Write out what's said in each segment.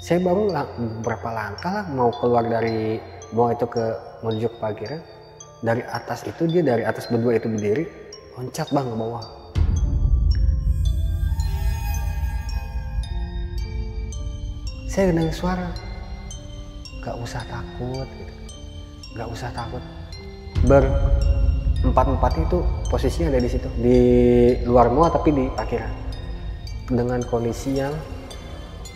Saya baru beberapa langkah lah mau keluar dari mau itu menuju ke parkiran. Dari atas itu dia dari atas berdua itu berdiri, loncat bang ke bawah. Saya dengar suara, gak usah takut, gitu. Gak usah takut. Berempat-empat itu posisinya ada di situ, di luar mall tapi di parkiran. Dengan kondisi yang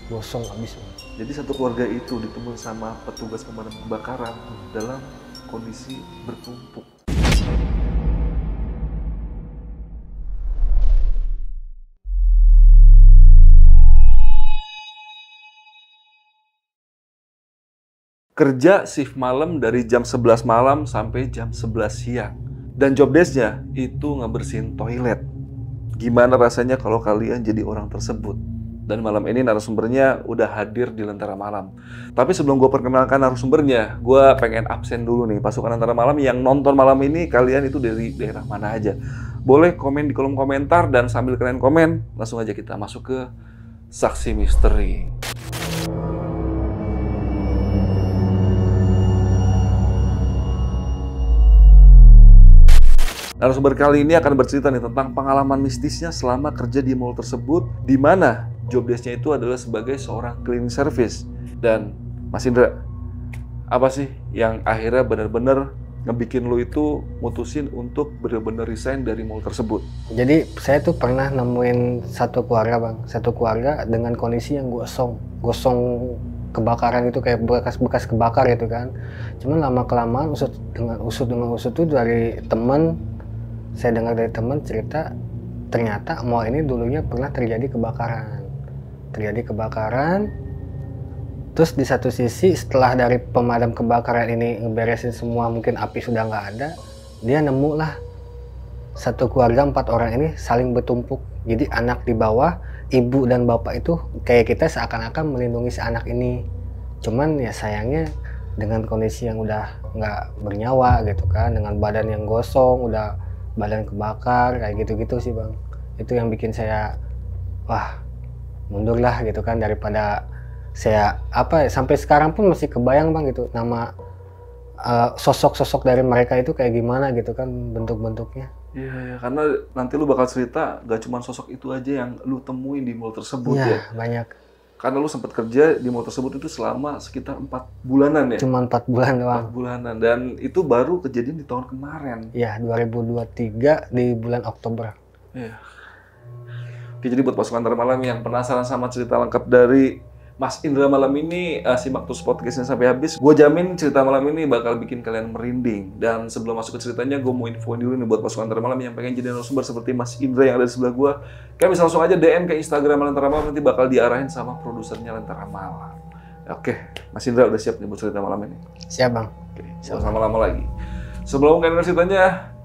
gosong habis. Jadi satu keluarga itu ditemui sama petugas pemadam kebakaran dalam kondisi bertumpuk. Kerja shift malam dari jam 11 malam sampai jam 11 siang. Dan job desk-nya itu ngebersihin toilet. Gimana rasanya kalau kalian jadi orang tersebut? Dan malam ini narasumbernya udah hadir di Lentera Malam. Tapi sebelum gue perkenalkan narasumbernya, gue pengen absen dulu nih. Pasukan Lentera Malam yang nonton malam ini, kalian itu dari daerah mana aja? Boleh komen di kolom komentar, dan sambil kalian komen, langsung aja kita masuk ke Saksi Misteri. Narasumber kali ini akan bercerita nih tentang pengalaman mistisnya selama kerja di mall tersebut, di mana job desk-nya itu adalah sebagai seorang cleaning service. Dan Mas Indra, apa sih yang akhirnya benar-benar ngebikin lu itu mutusin untuk benar-benar resign dari mall tersebut? Jadi saya tuh pernah nemuin satu keluarga bang, satu keluarga dengan kondisi yang gosong kebakaran itu kayak bekas kebakar gitu kan. Cuman lama kelamaan usut tuh dari temen, saya dengar dari temen cerita ternyata mall ini dulunya pernah terjadi kebakaran. Terus di satu sisi setelah dari pemadam kebakaran ini ngeberesin semua, mungkin api sudah nggak ada, dia nemu lah satu keluarga 4 orang ini saling bertumpuk. Jadi anak di bawah, ibu dan bapak itu kayak kita seakan-akan melindungi si anak ini. Cuman ya sayangnya dengan kondisi yang udah nggak bernyawa gitu kan, dengan badan yang gosong, udah badan kebakar kayak gitu-gitu sih bang. Itu yang bikin saya wah mundur lah gitu kan, daripada saya sampai sekarang pun masih kebayang bang gitu nama sosok-sosok dari mereka itu kayak gimana gitu kan bentuk-bentuknya. Iya, karena nanti lu bakal cerita gak cuma sosok itu aja yang lu temuin di mall tersebut ya. Banyak. Karena lu sempat kerja di mall tersebut itu selama sekitar 4 bulanan ya? Cuma 4 bulan doang. 4 bulanan, dan itu baru kejadian di tahun kemarin. Iya, 2023 di bulan Oktober. Iya. Oke, jadi buat pasukan Lentera Malam yang penasaran sama cerita lengkap dari Mas Indra malam ini, simak terus podcastnya sampai habis. Gue jamin cerita malam ini bakal bikin kalian merinding. Dan sebelum masuk ke ceritanya, gue mau infoin dulu nih buat pasukan Lentera Malam yang pengen jadi narasumber seperti Mas Indra yang ada di sebelah gue. Kalian bisa langsung aja DM ke Instagram Lentera Malam, nanti bakal diarahin sama produsernya Lentera Malam. Oke, Mas Indra udah siap nih buat cerita malam ini? Siap bang. Oke, jangan lama-lama lagi. Sebelum kalian dengar ceritanya,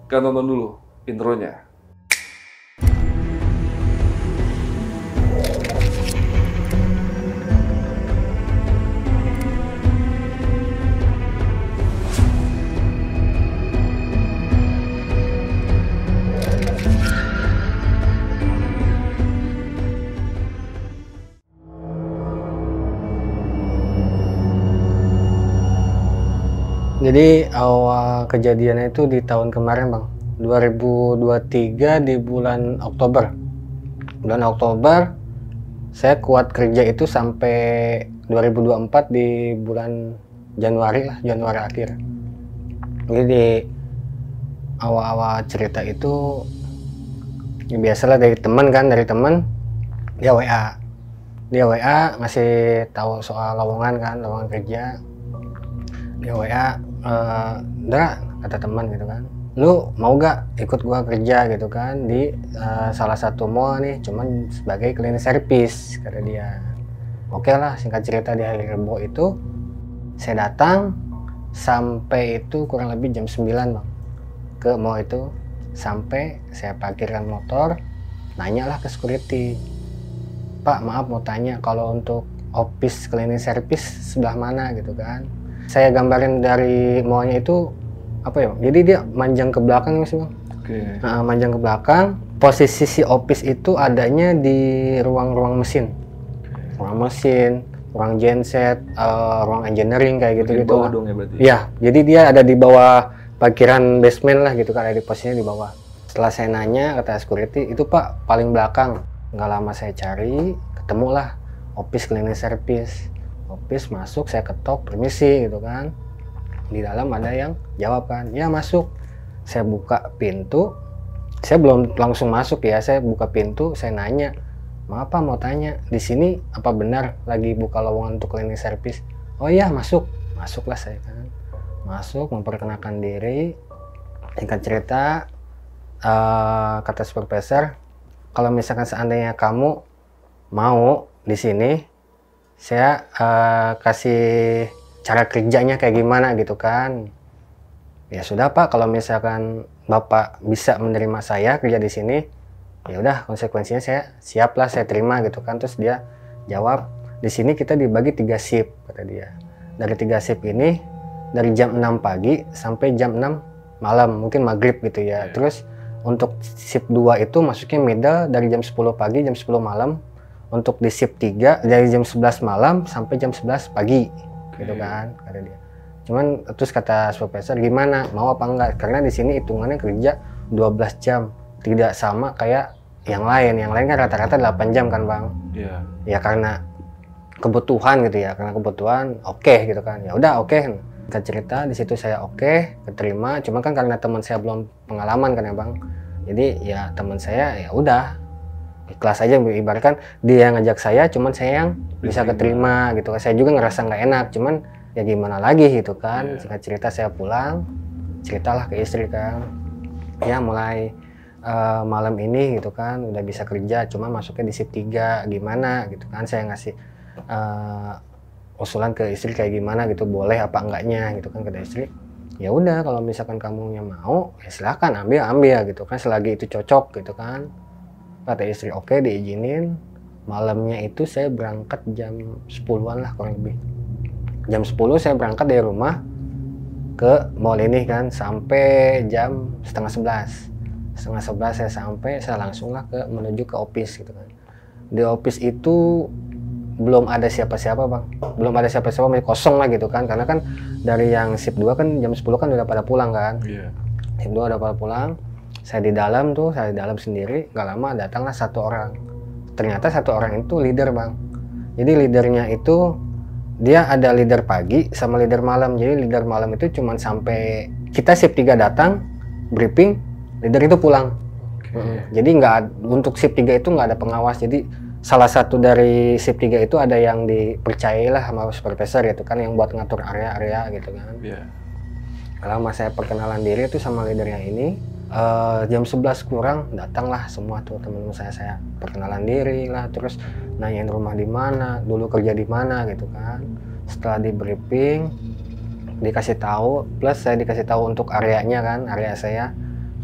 kalian tonton dulu intronya. Jadi awal kejadiannya itu di tahun kemarin bang, 2023 di bulan Oktober. Bulan Oktober saya kuat kerja itu sampai 2024 di bulan Januari akhir. Jadi di awal-awal cerita itu ya biasalah dari teman dia WA ngasih tahu soal lowongan kerja. Dia WA, Dra, kata teman gitu kan, lu mau gak ikut gua kerja gitu kan di salah satu mall nih, cuman sebagai cleaning service, kata dia. Oke lah, singkat cerita di hari Rebo itu saya datang sampai itu kurang lebih jam 9 bang ke mall itu. Sampai saya parkirkan motor, nanya lah ke security, Pak maaf mau tanya kalau untuk office cleaning service sebelah mana gitu kan. Saya gambarin dari mallnya itu apa ya, jadi dia manjang ke belakang mas bang. Nah, manjang ke belakang, posisi si office itu adanya di ruang mesin. ruang genset, ruang engineering kayak gitu gitu. Bawah dong ya berarti. Iya, jadi dia ada di bawah parkiran basement lah gitu kan, ada di posisinya di bawah. Setelah saya nanya kata security, itu Pak paling belakang. Nggak lama saya cari, ketemulah office cleaning service. Office masuk, saya ketok, permisi gitu kan. Di dalam ada yang jawab kan, ya masuk. Saya buka pintu, saya belum langsung masuk ya, saya buka pintu, saya nanya, maaf Pak mau tanya, di sini apa benar lagi buka lowongan untuk cleaning service? Oh iya masuk, masuklah saya kan, masuk memperkenalkan diri, singkat cerita, kata supervisor, kalau misalkan seandainya kamu mau di sini, saya kasih cara kerjanya kayak gimana gitu kan. Ya sudah Pak, kalau misalkan Bapak bisa menerima saya kerja di sini, ya udah konsekuensinya saya siap lah, saya terima gitu kan. Terus dia jawab, di sini kita dibagi 3 shift kata dia. Dari 3 shift ini dari jam 6 pagi sampai jam 6 malam, mungkin maghrib gitu ya. Terus untuk shift 2 itu masuknya middle dari jam 10 pagi jam 10 malam. Untuk di shift 3 dari jam 11 malam sampai jam 11 pagi gitu kan kata dia. Cuman terus kata supervisor, gimana mau apa enggak, karena di sini hitungannya kerja 12 jam, tidak sama kayak yang lain kan rata-rata 8 jam kan Bang. Iya. Ya karena kebutuhan gitu ya, karena kebutuhan oke gitu kan. Ya udah oke. Kita cerita di situ saya oke, keterima. Cuma kan karena teman saya belum pengalaman kan ya Bang. Jadi ya teman saya ya udah ikhlas aja, ibaratkan dia yang ngajak saya, cuman saya yang bisa keterima gitu. Saya juga ngerasa nggak enak, cuman ya gimana lagi gitu kan. Singkat cerita saya pulang, ceritalah ke istri kan, ya mulai malam ini gitu kan udah bisa kerja, cuman masuknya di shift 3 gimana gitu kan. Saya ngasih usulan ke istri kayak gimana gitu, boleh apa enggaknya gitu kan. Kata istri, ya udah kalau misalkan kamu yang mau ya silahkan ambil gitu kan, selagi itu cocok gitu kan. Kata istri oke, diizinin. Malamnya itu saya berangkat jam 10-an lah kurang lebih. Jam 10 saya berangkat dari rumah ke mall ini kan, sampai jam setengah 11 saya sampai, saya langsung lah menuju ke office gitu kan. Di office itu belum ada siapa-siapa Bang, belum ada siapa-siapa, masih kosong lah gitu kan, karena kan dari yang shift 2 kan jam 10 kan udah pada pulang kan. Shift 2 udah pada pulang. Saya di dalam sendiri, gak lama datanglah satu orang. Ternyata satu orang itu leader Bang. Jadi leadernya itu dia ada leader pagi sama leader malam. Jadi leader malam itu cuman sampai kita shift 3 datang, briefing, leader itu pulang. Jadi untuk shift 3 itu nggak ada pengawas. Jadi salah satu dari shift 3 itu ada yang dipercayai lah sama supervisor gitu kan, yang buat ngatur area-area gitu kan. Lama saya perkenalan diri itu sama leadernya ini. Jam 11 kurang datanglah semua tuh teman-teman saya perkenalan diri lah, terus nanyain rumah di mana, dulu kerja di mana gitu kan. Setelah di briefing dikasih tahu, plus saya dikasih tahu untuk areanya kan, area saya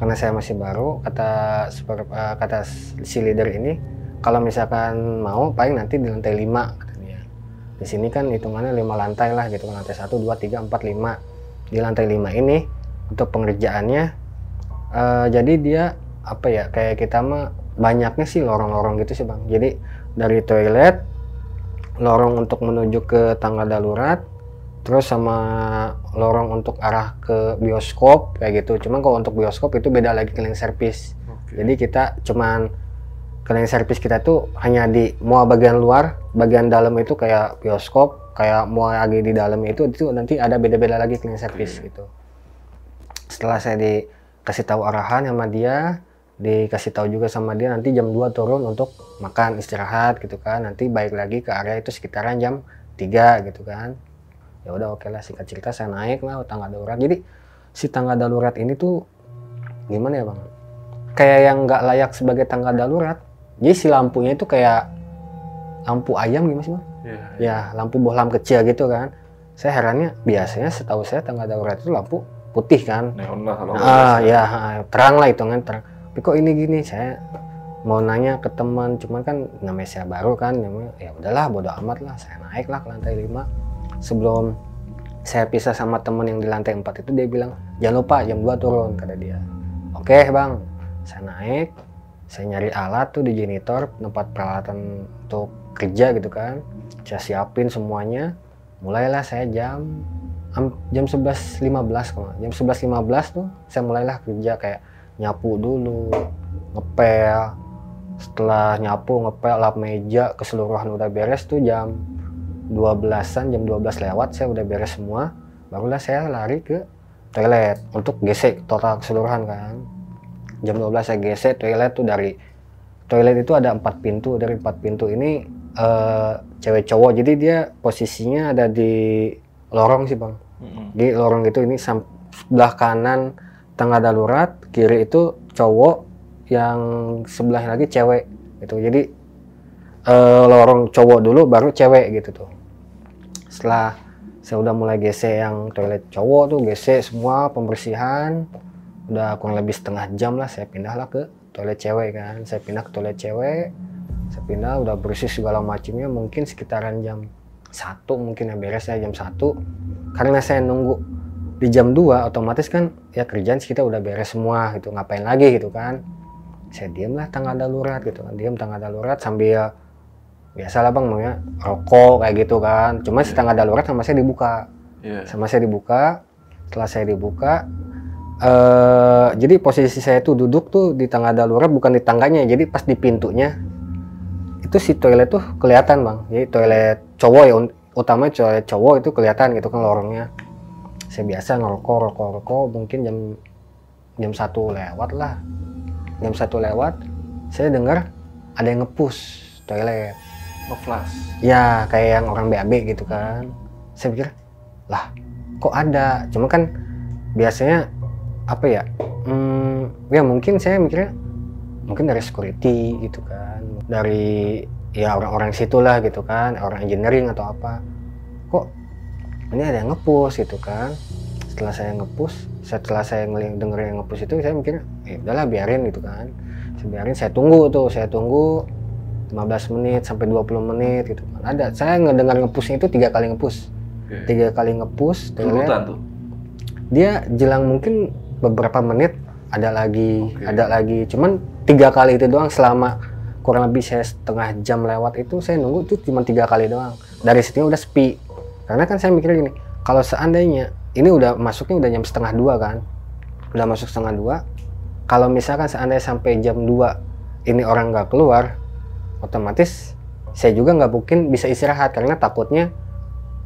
karena saya masih baru. Kata si leader ini, kalau misalkan mau paling nanti di lantai 5 kata dia. Di sini kan hitungannya 5 lantai lah gitu kan, lantai 1 2 3 4 5. Di lantai 5 ini untuk pengerjaannya jadi dia apa ya, kayak kita mah banyaknya sih lorong-lorong gitu sih Bang. Jadi dari toilet, lorong untuk menuju ke tangga darurat, terus sama lorong untuk arah ke bioskop kayak gitu. Cuman kalau untuk bioskop itu beda lagi cleaning service. Jadi kita cuman cleaning service kita tuh hanya di mual bagian luar, bagian dalam itu kayak bioskop, kayak mual lagi di dalam itu nanti ada beda-beda lagi cleaning service gitu. Setelah saya dikasih tahu arahan sama dia, dikasih tahu juga sama dia nanti jam 2 turun untuk makan istirahat gitu kan, nanti balik lagi ke area itu sekitaran jam 3 gitu kan. Ya udah oke lah, singkat cerita saya naik lah tangga darurat. Jadi si tangga darurat ini tuh gimana ya Bang, kayak yang nggak layak sebagai tangga darurat. Jadi si lampunya itu kayak lampu ayam gimana sih Bang? Ya lampu bohlam kecil gitu kan. Saya herannya, biasanya setahu saya tangga darurat itu lampu putih kan, neon lah kalau ya terang lah, hitungan terang. Tapi kok ini gini, saya mau nanya ke teman, cuman kan namanya saya baru kan, ya udahlah bodo amat lah. Saya naik lah ke lantai 5. Sebelum saya pisah sama teman yang di lantai 4 itu, dia bilang jangan lupa jam 2 turun kata dia. Oke Bang, saya naik, saya nyari alat tuh di janitor, tempat peralatan untuk kerja gitu kan. Saya siapin semuanya. Mulailah saya jam 11.15 kalau jam 11.15 tuh saya mulailah kerja, kayak nyapu dulu, ngepel. Setelah nyapu, ngepel, lap meja, keseluruhan udah beres tuh jam 12-an, jam 12 lewat saya udah beres semua. Barulah saya lari ke toilet untuk gesek total keseluruhan kan. Jam 12 saya gesek toilet tuh. Dari toilet itu ada 4 pintu, dari 4 pintu ini cewek cowok, jadi dia posisinya ada di lorong sih bang. Di lorong itu, ini sebelah kanan tangga darurat, kiri itu cowok, yang sebelah lagi cewek gitu. Jadi lorong cowok dulu baru cewek gitu tuh. Setelah saya udah mulai gesek yang toilet cowok tuh, gesek semua pembersihan, udah kurang lebih setengah jam lah, saya pindahlah ke toilet cewek kan. Saya pindah ke toilet cewek, saya pindah udah bersih segala macamnya, mungkin sekitaran jam 1 mungkin ya, beres ya jam 1. Karena saya nunggu di jam 2 otomatis kan ya kerjaan kita udah beres semua gitu, ngapain lagi gitu kan. Saya diem lah tangga darurat gitu kan, diem tangga darurat sambil biasalah bang maunya rokok kayak gitu kan. Cuma si tangga darurat sama saya dibuka, sama saya dibuka. Setelah saya dibuka, jadi posisi saya tuh duduk tuh di tangga darurat, bukan di tangganya, jadi pas di pintunya itu si toilet tuh kelihatan bang. Jadi toilet cowok ya, utamanya toilet cowok itu kelihatan gitu kan lorongnya. Saya biasa ngerokok mungkin jam 1 lewat lah. Jam 1 lewat saya dengar ada yang nge-push toilet, Nge-flash ya kayak yang orang BAB gitu kan. Saya pikir lah kok ada, cuma kan biasanya apa ya, ya mungkin saya mikirnya mungkin dari security gitu kan, dari ya orang-orang situlah gitu kan, orang engineering atau apa. Kok ini ada yang nge-push gitu kan. Setelah saya nge-push, setelah saya denger yang nge-push itu, saya mikir ya udahlah biarin gitu kan. Saya biarin, saya tunggu 15 menit sampai 20 menit gitu kan. Ada, saya ngedengar nge-pushnya itu 3 kali nge-push. 3 kali nge-push urutan tuh. Dia jelang mungkin beberapa menit ada lagi, cuman 3 kali itu doang. Selama kurang lebih saya setengah jam lewat itu, saya nunggu itu cuma 3 kali doang. Dari situ udah sepi, karena kan saya mikir gini, kalau seandainya ini udah masuknya udah jam setengah 2 kan, udah masuk setengah 2, kalau misalkan seandainya sampai jam 2 ini orang nggak keluar, otomatis saya juga nggak mungkin bisa istirahat, karena takutnya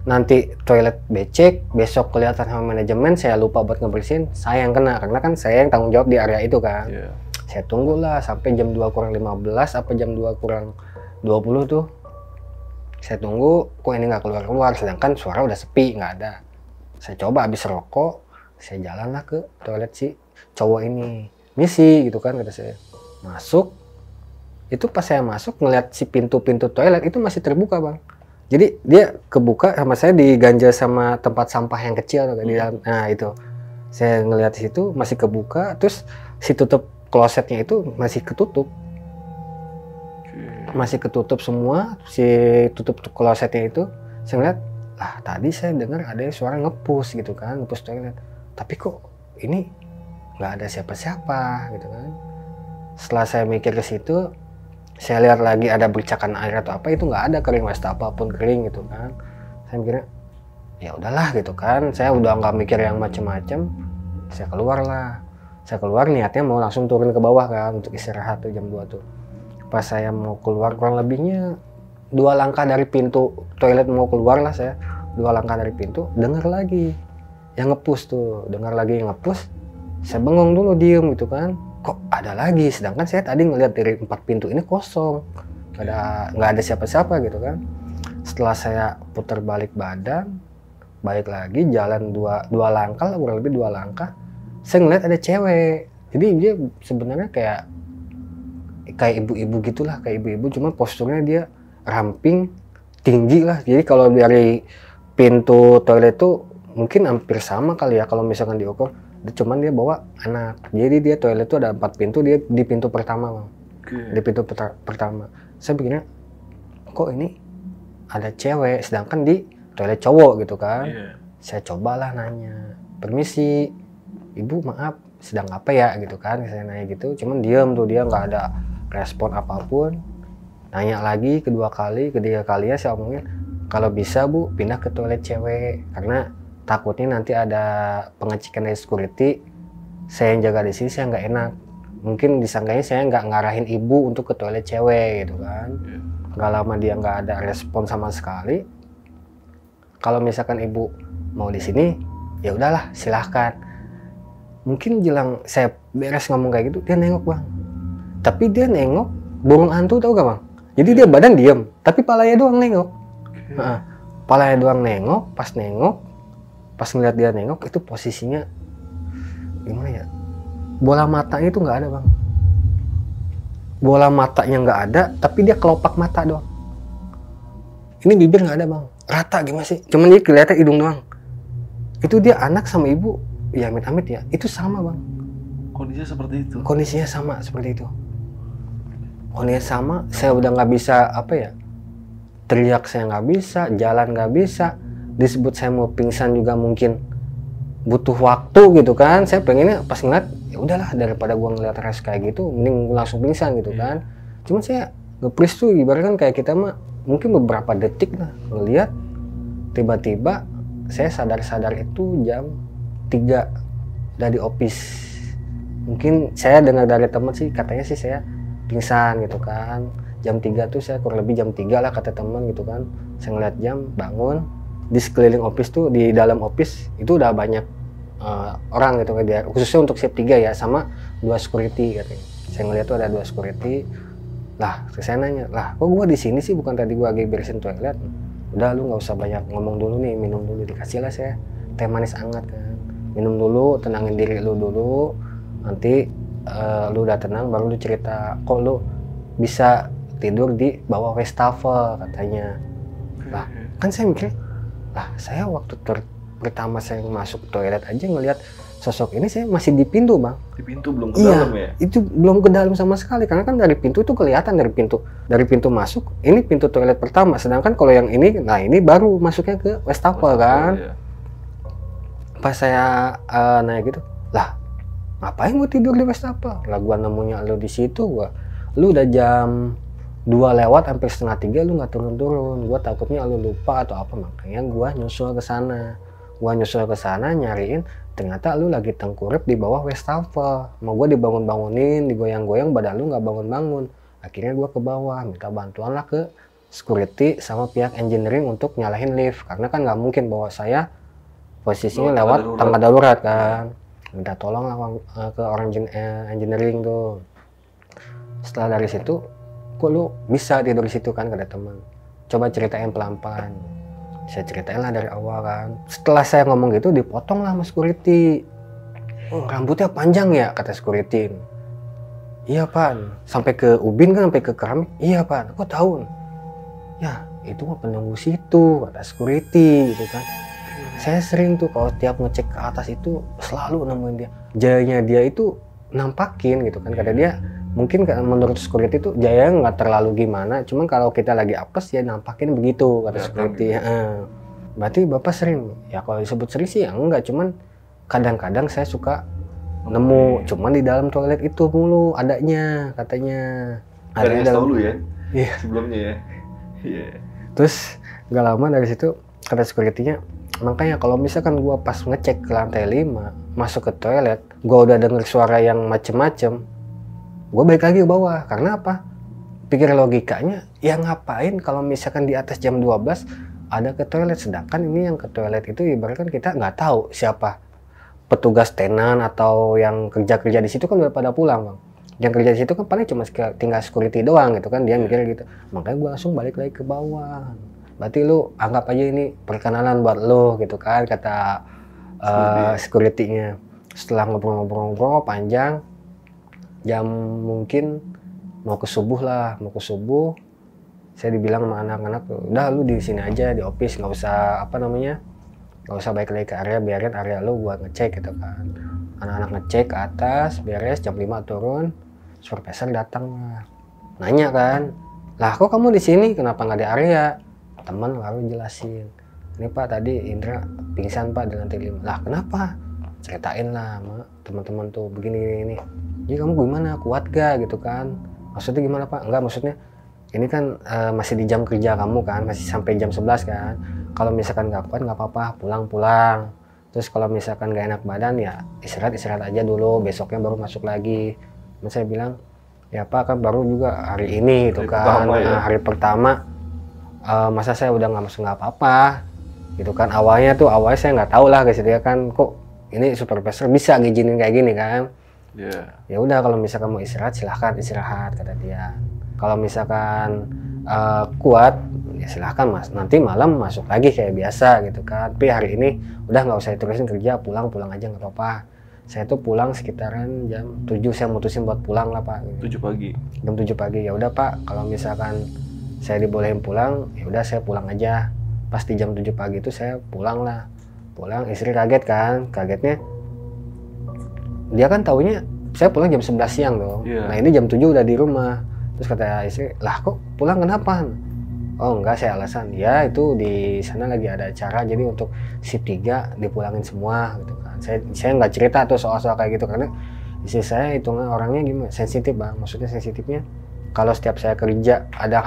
nanti toilet becek, besok kelihatan sama manajemen, saya lupa buat ngebersihin, saya yang kena, karena kan saya yang tanggung jawab di area itu kan. Saya tunggulah sampai jam 2 kurang 15 apa jam 2 kurang 20 tuh. Saya tunggu, kok ini nggak keluar-keluar, sedangkan suara udah sepi, nggak ada. Saya coba habis rokok, saya jalanlah ke toilet si cowok ini. Misi gitu kan, kata saya. Masuk, itu pas saya masuk ngeliat si pintu-pintu toilet itu masih terbuka bang. Jadi dia kebuka sama saya, diganjel sama tempat sampah yang kecil tuh, di dalam. Nah itu, saya ngeliat situ masih kebuka, terus si tutup klosetnya itu masih ketutup. Masih ketutup semua, si tutup klosetnya itu. Saya ngeliat, lah tadi saya dengar ada suara nge-push gitu kan, nge-push toilet. Tapi kok ini nggak ada siapa-siapa gitu kan. Setelah saya mikir ke situ, saya lihat lagi ada bercakan air atau apa, itu nggak ada, kering wasta apapun kering gitu kan. Saya mikirnya ya udahlah gitu kan, saya udah nggak mikir yang macem-macem. Saya keluar lah, saya keluar niatnya mau langsung turun ke bawah kan untuk istirahat tuh jam 2 tuh. Pas saya mau keluar, kurang lebihnya 2 langkah dari pintu toilet mau keluar lah, saya 2 langkah dari pintu dengar lagi yang nge-push tuh, dengar lagi yang nge-push. Saya bengong dulu, diem gitu kan, kok ada lagi, sedangkan saya tadi ngeliat dari 4 pintu ini kosong, nggak ada siapa-siapa gitu kan. Setelah saya putar balik badan, balik lagi jalan 2 langkah lah, kurang lebih 2 langkah, saya ngeliat ada cewek. Jadi dia sebenarnya kayak ibu-ibu gitulah, kayak ibu-ibu, cuma posturnya dia ramping, tinggi lah. Jadi kalau dari pintu toilet tuh mungkin hampir sama kali ya kalau misalkan diukur. Cuman dia bawa anak. Jadi dia toilet tuh ada 4 pintu, dia di pintu pertama bang. Di pintu pertama. Saya pikirnya kok ini ada cewek, sedangkan di toilet cowok gitu kan. Saya cobalah nanya, permisi ibu, maaf sedang apa ya gitu kan. Saya nanya gitu, cuman diem tuh, dia nggak ada respon apapun. Nanya lagi kedua kali, ketiga kali ya saya omongin, kalau bisa Bu pindah ke toilet cewek karena takutnya nanti ada pengecekan dari security, saya yang jaga di sini saya nggak enak. Mungkin disangkanya saya nggak ngarahin ibu untuk ke toilet cewek gitu kan. Nggak lama dia nggak ada respon sama sekali. Kalau misalkan ibu mau di sini, ya udahlah silahkan. Mungkin jelang saya beres ngomong kayak gitu, dia nengok Bang. Tapi dia nengok burung hantu, tau gak Bang? Jadi dia badan diem, tapi palanya doang nengok. Palanya doang nengok, pas ngeliat dia nengok itu posisinya gimana ya? Bola matanya itu nggak ada Bang. Bola matanya nggak ada, tapi dia kelopak mata doang. Ini bibir nggak ada Bang, rata gimana sih? Cuman dia kelihatan hidung doang. Itu dia anak sama ibu, ya amit-amit ya, itu sama Bang. Kondisinya seperti itu? Kondisinya sama seperti itu. Kondisinya sama, saya udah nggak bisa apa ya, teriak saya nggak bisa, jalan nggak bisa, disebut saya mau pingsan juga mungkin butuh waktu gitu kan. Saya pengennya pas ngeliat, ya udahlah daripada gua ngeliat res kayak gitu, mending gua langsung pingsan gitu kan. Cuman saya nge-freeze tuh ibaratkan kayak kita mah mungkin beberapa detik lah ngeliat, tiba-tiba saya sadar-sadar itu jam 3 dari office. Mungkin saya dengar dari teman sih katanya sih saya pingsan gitu kan. Jam 3 tuh saya kurang lebih jam 3 lah kata teman gitu kan. Saya ngeliat jam, bangun. Di sekeliling office tuh, di dalam office itu udah banyak orang gitu kan dia. Khususnya untuk shift 3 ya, sama 2 security katanya. Saya ngeliat tuh ada 2 security. Lah, saya nanya, lah kok gua di sini sih, bukan tadi gua lagi beresin toilet? Udah lu nggak usah banyak ngomong dulu nih, minum dulu. Dikasih lah saya teh manis hangat kan. Minum dulu, tenangin diri lu dulu. Nanti lu udah tenang baru lu cerita kok lu bisa tidur di bawah wastafel katanya. Lah kan saya mikir, lah saya waktu pertama saya masuk toilet aja ngelihat sosok ini, saya masih di pintu Bang. Di pintu, belum ke dalam ya? Itu belum ke dalam sama sekali karena kan dari pintu itu kelihatan, dari pintu masuk ini pintu toilet pertama, sedangkan kalau yang ini, nah ini baru masuknya ke wastafel kan. Ya. Pas saya naik gitu, lah ngapain gue tidur di wastafel? Lah gua nemunya lu di situ, lu udah jam 2 lewat sampai setengah 3 lu nggak turun-turun. Gua takutnya lu lupa atau apa, makanya gua nyusul ke sana. Nyariin, ternyata lu lagi tengkurap di bawah wastafel. Mau gua dibangun-bangunin, digoyang-goyang, badan lu nggak bangun-bangun. Akhirnya gua ke bawah, minta bantuan lah ke security sama pihak engineering untuk nyalahin lift. Karena kan nggak mungkin bawa saya posisinya lewat tangga darurat kan. Minta tolong lah ke orang engineering tuh. Setelah dari situ, kok lu bisa tidur di situ kan, kata teman. Coba ceritain pelan-pelan. Saya ceritain lah dari awal kan. Setelah saya ngomong gitu, dipotong lah sama security. Oh, rambutnya panjang ya, kata security. Iya Pak, sampai ke ubin kan, sampai ke keramik. Iya Pak, kok tahu? Ya itu mah penunggu situ, kata security gitu kan. Saya sering tuh kalau tiap ngecek ke atas itu selalu nemuin dia. Jayanya dia itu nampakin gitu kan. Kata dia mungkin menurut security itu jaya nggak terlalu gimana. Cuman kalau kita lagi apes ya nampakin begitu, kata security. Berarti Bapak sering? Ya kalau disebut sering sih ya enggak. Cuman kadang-kadang saya suka nemu. Cuman di dalam toilet itu mulu adanya katanya. Ada dalam lu ya? Iya. Sebelumnya ya? Iya. Terus nggak lama dari situ kata security-nya, makanya kalau misalkan gua pas ngecek ke lantai 5 masuk ke toilet, gua udah denger suara yang macem-macem, gua balik lagi ke bawah. Karena apa? Pikir logikanya, ya ngapain kalau misalkan di atas jam 12 ada ke toilet, sedangkan ini yang ke toilet itu ibaratkan kita nggak tahu siapa petugas tenan atau yang kerja di situ kan udah pada pulang Bang. Yang kerja di situ kan paling cuma tinggal security doang gitu kan, dia mikir gitu. Makanya gua langsung balik lagi ke bawah. Berarti lu anggap aja ini perkenalan buat lu gitu kan, kata security-nya. Setelah ngobrol-ngobrol panjang, jam mungkin mau ke subuh, saya dibilang sama anak-anak, udah lu di sini aja di office, nggak usah nggak usah balik lagi ke area, biarin area lu buat ngecek gitu kan. Anak-anak ngecek ke atas, beres jam 5 turun, supervisor datang lah, nanya kan, lah kok kamu di sini, kenapa nggak di area? Teman lalu jelasin, ini Pak tadi Indra pingsan Pak di lantai 5. Lah kenapa? Ceritain lah sama teman-teman tuh begini ini. Jadi kamu gimana, kuat gak gitu kan? Maksudnya gimana Pak? Enggak, maksudnya ini kan masih di jam kerja kamu kan, masih sampai jam 11 kan. Kalau misalkan nggak kuat nggak apa-apa, pulang-pulang. Terus kalau misalkan nggak enak badan ya istirahat aja dulu, besoknya baru masuk lagi. Terus saya bilang, ya Pak kan baru juga hari ini gitu kan, hari pertama masa saya udah nggak masuk nggak apa-apa gitu kan. Awalnya saya nggak tahu lah guys, dia kan kok ini supervisor bisa ngizinin kayak gini kan. Ya udah kalau misalkan mau istirahat silahkan istirahat kata dia. Kalau misalkan kuat ya silahkan mas, nanti malam masuk lagi kayak biasa gitu kan. Tapi hari ini udah nggak usah terusin kerja, pulang aja nggak apa-apa. Saya tuh pulang sekitaran jam 7, saya mutusin buat pulang lah Pak. 7 pagi. Jam 7 pagi ya udah Pak, kalau misalkan saya dibolehin pulang ya udah saya pulang aja. Pas di jam 7 pagi itu saya pulang lah. Pulang istri kaget kan, kagetnya dia kan taunya saya pulang jam 11 siang dong. Nah ini jam 7 udah di rumah. Terus kata istri, lah kok pulang kenapa? Oh enggak, saya alasan ya itu di sana lagi ada acara, jadi untuk shift 3 dipulangin semua gitu kan. Saya nggak cerita tuh soal kayak gitu karena istri saya hitungan orangnya gimana, sensitif bang. Maksudnya sensitifnya kalau setiap saya kerja ada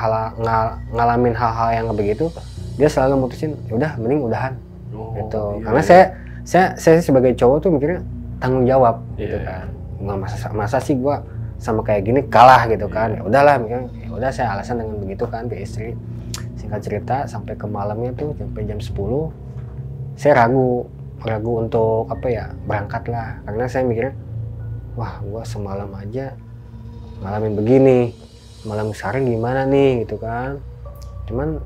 ngalamin hal-hal yang begitu, dia selalu mutusin ya udah mending udahan gitu. Karena saya sebagai cowok tuh mikirnya tanggung jawab gitu kan. Nggak masa sih gua sama kayak gini kalah gitu kan. Ya udahlah, ya udah saya alasan dengan begitu kan ke istri. Singkat cerita sampai ke malamnya tuh sampai jam 10 saya ragu untuk apa ya, berangkat lah. Karena saya mikirnya wah gua semalam aja ngalamin begini, malam sekarang gimana nih gitu kan. Cuman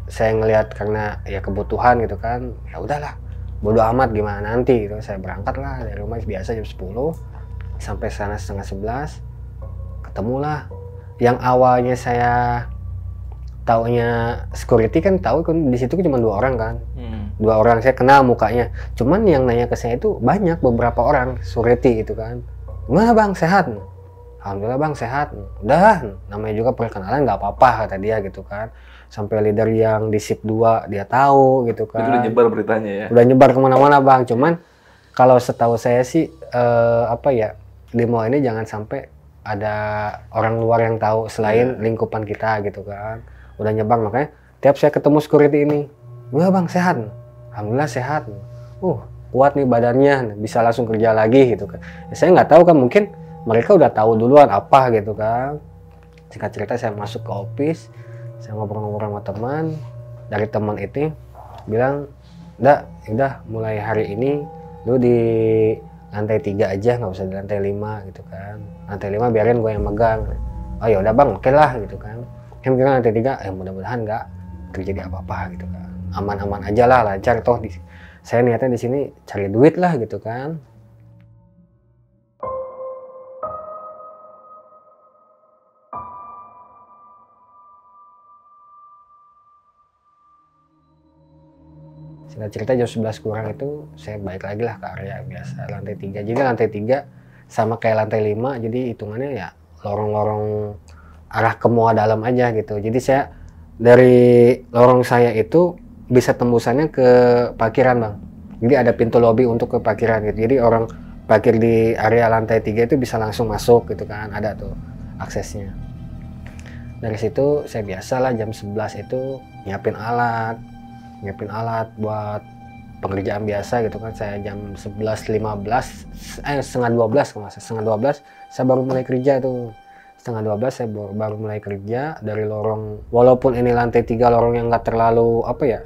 saya ngelihat karena ya kebutuhan gitu kan, ya udahlah bodo amat gimana nanti gitu. Saya berangkat lah dari rumah biasa jam 10 sampai sana setengah 11, ketemulah yang awalnya saya taunya security kan, tahu kan di situ cuma 2 orang kan. 2 orang saya kenal mukanya, cuman yang nanya ke saya itu banyak, beberapa orang security gitu kan. Gimana bang, sehat? Alhamdulillah bang sehat. Udah namanya juga perkenalan nggak apa-apa kata dia gitu kan. Sampai leader yang di shift 2 dia tahu gitu kan. Itu udah nyebar beritanya ya? Udah nyebar kemana-mana bang. Cuman kalau setahu saya sih apa ya, di mall ini jangan sampai ada orang luar yang tahu selain lingkupan kita gitu kan. Udah nyebar, makanya tiap saya ketemu security ini, wah bang sehat? Alhamdulillah sehat. Kuat nih badannya, bisa langsung kerja lagi gitu kan. Ya, saya nggak tahu kan, mungkin mereka udah tahu duluan apa gitu kan. Singkat cerita saya masuk ke office, saya ngobrol-ngobrol sama teman. Dari teman itu bilang, udah mulai hari ini lu di lantai 3 aja, nggak usah di lantai 5 gitu kan. Lantai 5 biarin gue yang megang. Oh ya udah bang, oke lah gitu kan. Yang bilang lantai 3, mudah-mudahan nggak terjadi apa-apa gitu kan. Aman-aman aja lah, lancar toh. Saya niatnya di sini cari duit lah gitu kan. Singkat cerita jam 11 kurang itu saya balik lagi lah ke area biasa, lantai 3. Jadi lantai 3 sama kayak lantai 5, jadi hitungannya ya lorong-lorong arah ke mall dalam aja gitu. Jadi saya dari lorong saya itu bisa tembusannya ke parkiran bang. Jadi ada pintu lobby untuk ke parkiran gitu. Jadi orang parkir di area lantai 3 itu bisa langsung masuk gitu kan, ada tuh aksesnya. Dari situ saya biasalah jam 11 itu nyiapin alat buat pengerjaan biasa gitu kan. Saya jam 11.15 setengah 12 kalau nggak salah, setengah 12 saya baru mulai kerja tuh. Setengah 12 saya baru mulai kerja dari lorong, walaupun ini lantai 3 lorong yang nggak terlalu apa ya,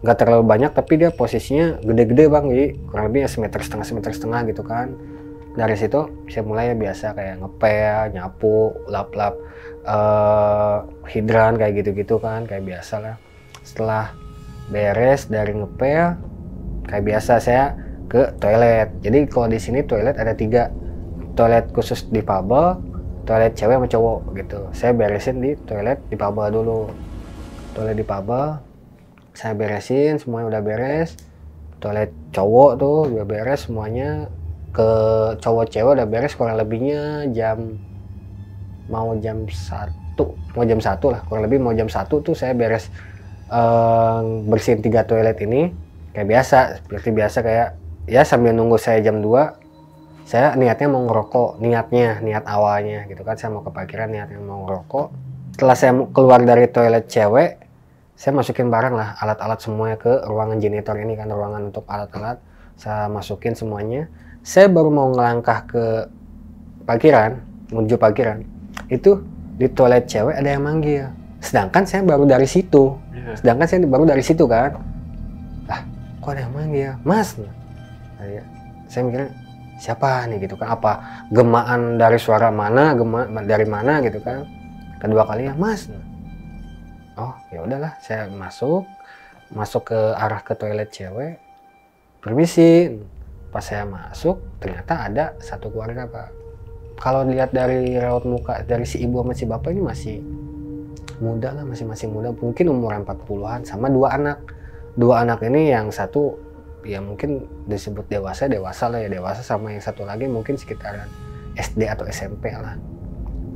nggak terlalu banyak, tapi dia posisinya gede-gede bang, jadi kurang lebih semeter setengah gitu kan. Dari situ saya mulai biasa kayak ngepel, nyapu, lap-lap hidran kayak gitu-gitu kan, kayak biasa lah. Setelah beres dari ngepel, kayak biasa saya ke toilet. Jadi kalau di sini toilet ada 3, toilet khusus di Pabel, toilet cewek sama cowok gitu. Saya beresin di toilet di Pabel dulu. Toilet di Pabel saya beresin, semuanya udah beres. Toilet cowok tuh udah beres semuanya. Ke cowok cewek udah beres, kurang lebihnya mau jam 1 lah, kurang lebih mau jam 1 tuh saya beres bersihin 3 toilet ini kayak biasa, seperti biasa kayak ya sambil nunggu saya jam 2 saya niatnya mau ngerokok, niat awalnya gitu kan. Saya mau ke parkiran niatnya mau ngerokok. setelah saya keluar dari toilet cewek, saya masukin barang lah, alat-alat semuanya ke ruangan janitor ini kan, ruangan untuk alat-alat. Saya masukin semuanya. Saya baru mau ngelangkah ke parkiran, menuju parkiran. Itu di toilet cewek ada yang manggil. Sedangkan saya baru dari situ. Kan. Lah, kok ada yang manggil? Mas. Saya mikirnya siapa nih gitu kan? Apa gemaan dari suara mana, dari mana gitu kan? Kedua kalinya, Mas. Oh, ya udahlah, saya masuk ke arah ke toilet cewek. Permisi. Pas saya masuk, ternyata ada satu keluarga, Pak. Kalau lihat dari raut muka dari si ibu sama si bapak ini masih muda lah, masih muda, mungkin umuran 40-an, sama dua anak. Dua anak ini yang satu ya mungkin disebut dewasa lah ya, dewasa, sama yang satu lagi mungkin sekitaran SD atau SMP lah.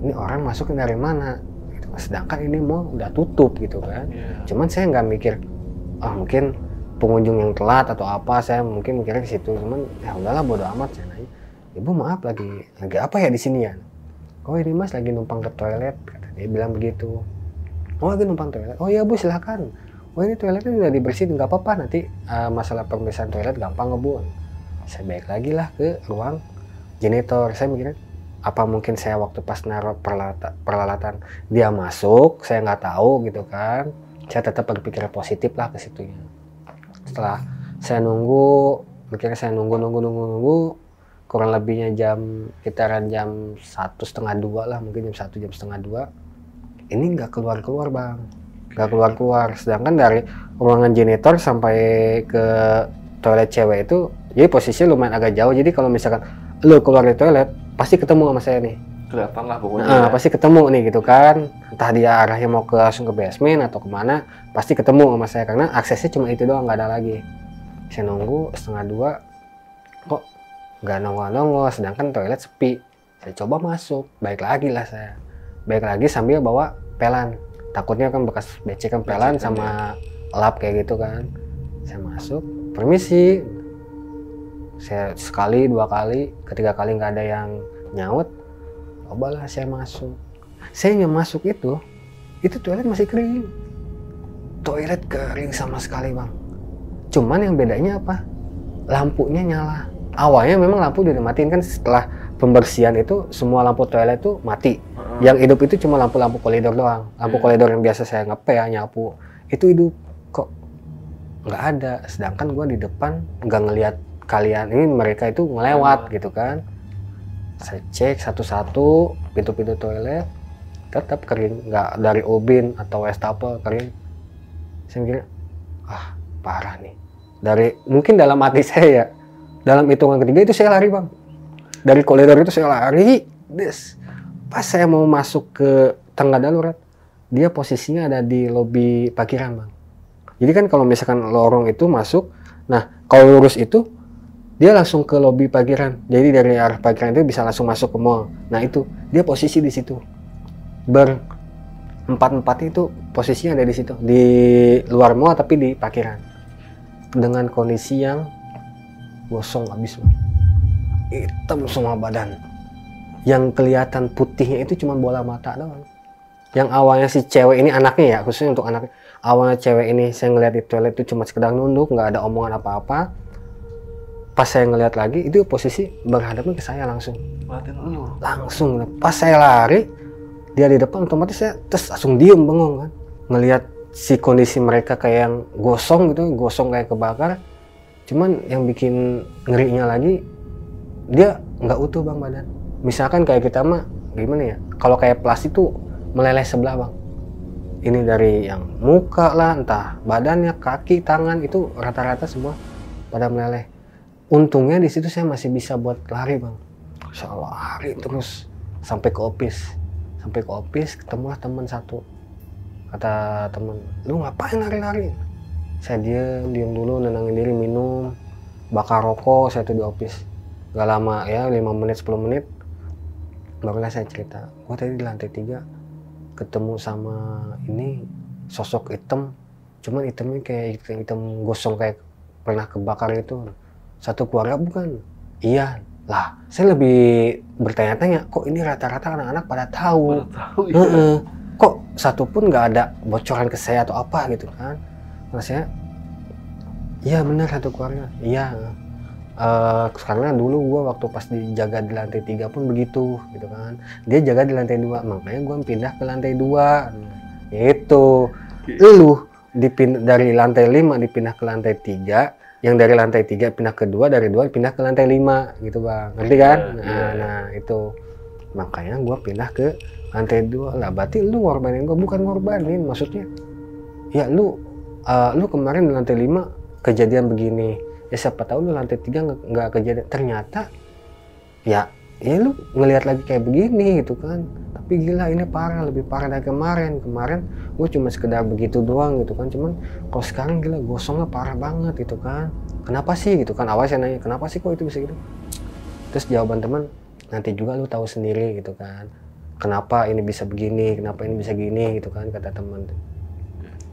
Ini orang masuk dari mana? Gitu. Sedangkan ini mall udah tutup gitu kan. Cuman saya nggak mikir, mungkin pengunjung yang telat atau apa, saya mungkin mikirnya ke situ. Cuman ya udahlah, bodo amat. Saya nanya, Ibu maaf lagi apa ya di sini ya? Oh ini Mas lagi numpang ke toilet, kata dia bilang begitu. Oh lagi numpang toilet? Oh iya Bu silakan. Oh ini toiletnya udah dibersihin, nggak apa-apa, nanti masalah pembersihan toilet gampang Bu. Saya balik lagi lah ke ruang janitor. Saya mikirnya apa mungkin saya waktu pas naruh peralatan dia masuk, saya nggak tahu gitu kan. Saya tetap berpikir positif lah ke situnya. Setelah saya nunggu, mikirnya saya nunggu, kurang lebihnya sekitaran jam 1:30 lah, mungkin jam 1, jam 1:30. Ini nggak keluar Bang, nggak keluar. Sedangkan dari ruangan janitor sampai ke toilet cewek itu, jadi posisinya lumayan agak jauh. Jadi kalau misalkan lo keluar dari toilet, pasti ketemu sama saya nih. Kelihatan lah pokoknya. Pasti ketemu nih gitu kan. Entah dia arahnya mau langsung ke basement atau kemana, pasti ketemu sama saya karena aksesnya cuma itu doang, nggak ada lagi. Saya nunggu 1:30, kok nggak nongol, sedangkan toilet sepi. Saya coba masuk, baik lagi sambil bawa pelan. Takutnya kan bekas becekan pelan sama lap kayak gitu kan. Saya masuk, permisi. Saya sekali, 2 kali, ketiga kali nggak ada yang nyaut. Cobalah saya masuk. Saya masuk itu toilet masih kering. Toilet kering sama sekali Bang. Cuman yang bedanya apa? Lampunya nyala. Awalnya memang lampu udah dimatiin kan, setelah pembersihan itu semua lampu toilet itu mati. Yang hidup itu cuma lampu-lampu koridor doang. Lampu koridor yang biasa saya nyapu itu hidup. Kok nggak ada? Sedangkan gua di depan nggak ngelihat kalian ini, mereka itu ngelewat gitu kan. Saya cek satu-satu pintu-pintu toilet, tetap kering, nggak dari ubin atau wastafel kering. Saya mikir, parah nih. Mungkin dalam hati saya ya, dalam hitungan ketiga itu saya lari Bang. Dari koridor itu saya lari, pas saya mau masuk ke tangga darurat, dia posisinya ada di lobi parkiran Bang. Jadi kan kalau misalkan lorong itu masuk, nah kalau lurus itu dia langsung ke lobi parkiran. Jadi dari arah parkiran itu bisa langsung masuk ke mall. Nah itu dia posisi di situ. Berempat itu posisinya ada di situ, di luar mall tapi di parkiran. Dengan kondisi yang gosong abis Bang. Hitam semua badan. Yang kelihatan putihnya itu cuma bola mata doang. Yang awalnya si cewek ini, anaknya ya, khususnya untuk anaknya. Awalnya cewek ini saya ngeliat di toilet itu cuma sekedar nunduk, nggak ada omongan apa-apa. Pas saya ngeliat lagi, itu posisi berhadapan ke saya langsung. Langsung. Pas saya lari, dia di depan, otomatis saya terus langsung diem bengong kan. Ngeliat si kondisi mereka kayak yang gosong gitu, gosong kayak kebakar. Cuman yang bikin ngerinya lagi, dia nggak utuh Bang badan. Misalkan kayak kita mah, gimana ya, kalau kayak plastik tuh meleleh sebelah Bang. Ini dari yang muka lah, entah badannya, kaki, tangan, itu rata-rata semua pada meleleh. Untungnya di situ saya masih bisa buat lari Bang. Insya Allah lari terus sampai ke office. Ketemulah teman satu. Kata teman, lu ngapain lari-lari? Saya diam dulu, nenangin diri, minum, bakar rokok. Saya tuh di office. Gak lama ya, 5 menit, 10 menit. Barulah saya cerita, gua tadi di lantai 3 ketemu sama ini sosok hitam. Cuman hitamnya kayak hitam gosong kayak pernah kebakar itu. Satu keluarga bukan? Iya. Lah, saya lebih bertanya-tanya, kok ini rata-rata anak-anak pada tahu. Kok satupun nggak ada bocoran ke saya atau apa gitu kan. Maksudnya iya benar satu keluarga, iya. Karena dulu gue waktu pas dijaga di lantai 3 pun begitu gitu kan, dia jaga di lantai 2, makanya gue pindah ke lantai 2. Itu lu dari lantai 5 dipindah ke lantai 3, yang dari lantai 3 pindah ke 2, dari 2 pindah ke lantai 5 gitu bang, ngerti kan? Nah itu makanya gue pindah ke lantai 2 lah. Berarti lu ngorbanin gue? Bukan ngorbanin, maksudnya ya lu kemarin di lantai 5 kejadian begini, ya siapa tahu lu lantai 3 nggak kejadian, ternyata ya lu ngelihat lagi kayak begini gitu kan. Tapi gila ini parah, lebih parah dari kemarin gue cuma sekedar begitu doang gitu kan, cuman kalau sekarang gila gosongnya parah banget gitu kan. Kenapa sih gitu kan, awal saya nanya kenapa sih kok itu bisa gitu, terus jawaban teman nanti juga lu tahu sendiri gitu kan, kenapa ini bisa begini, kenapa ini bisa gini gitu kan, kata teman.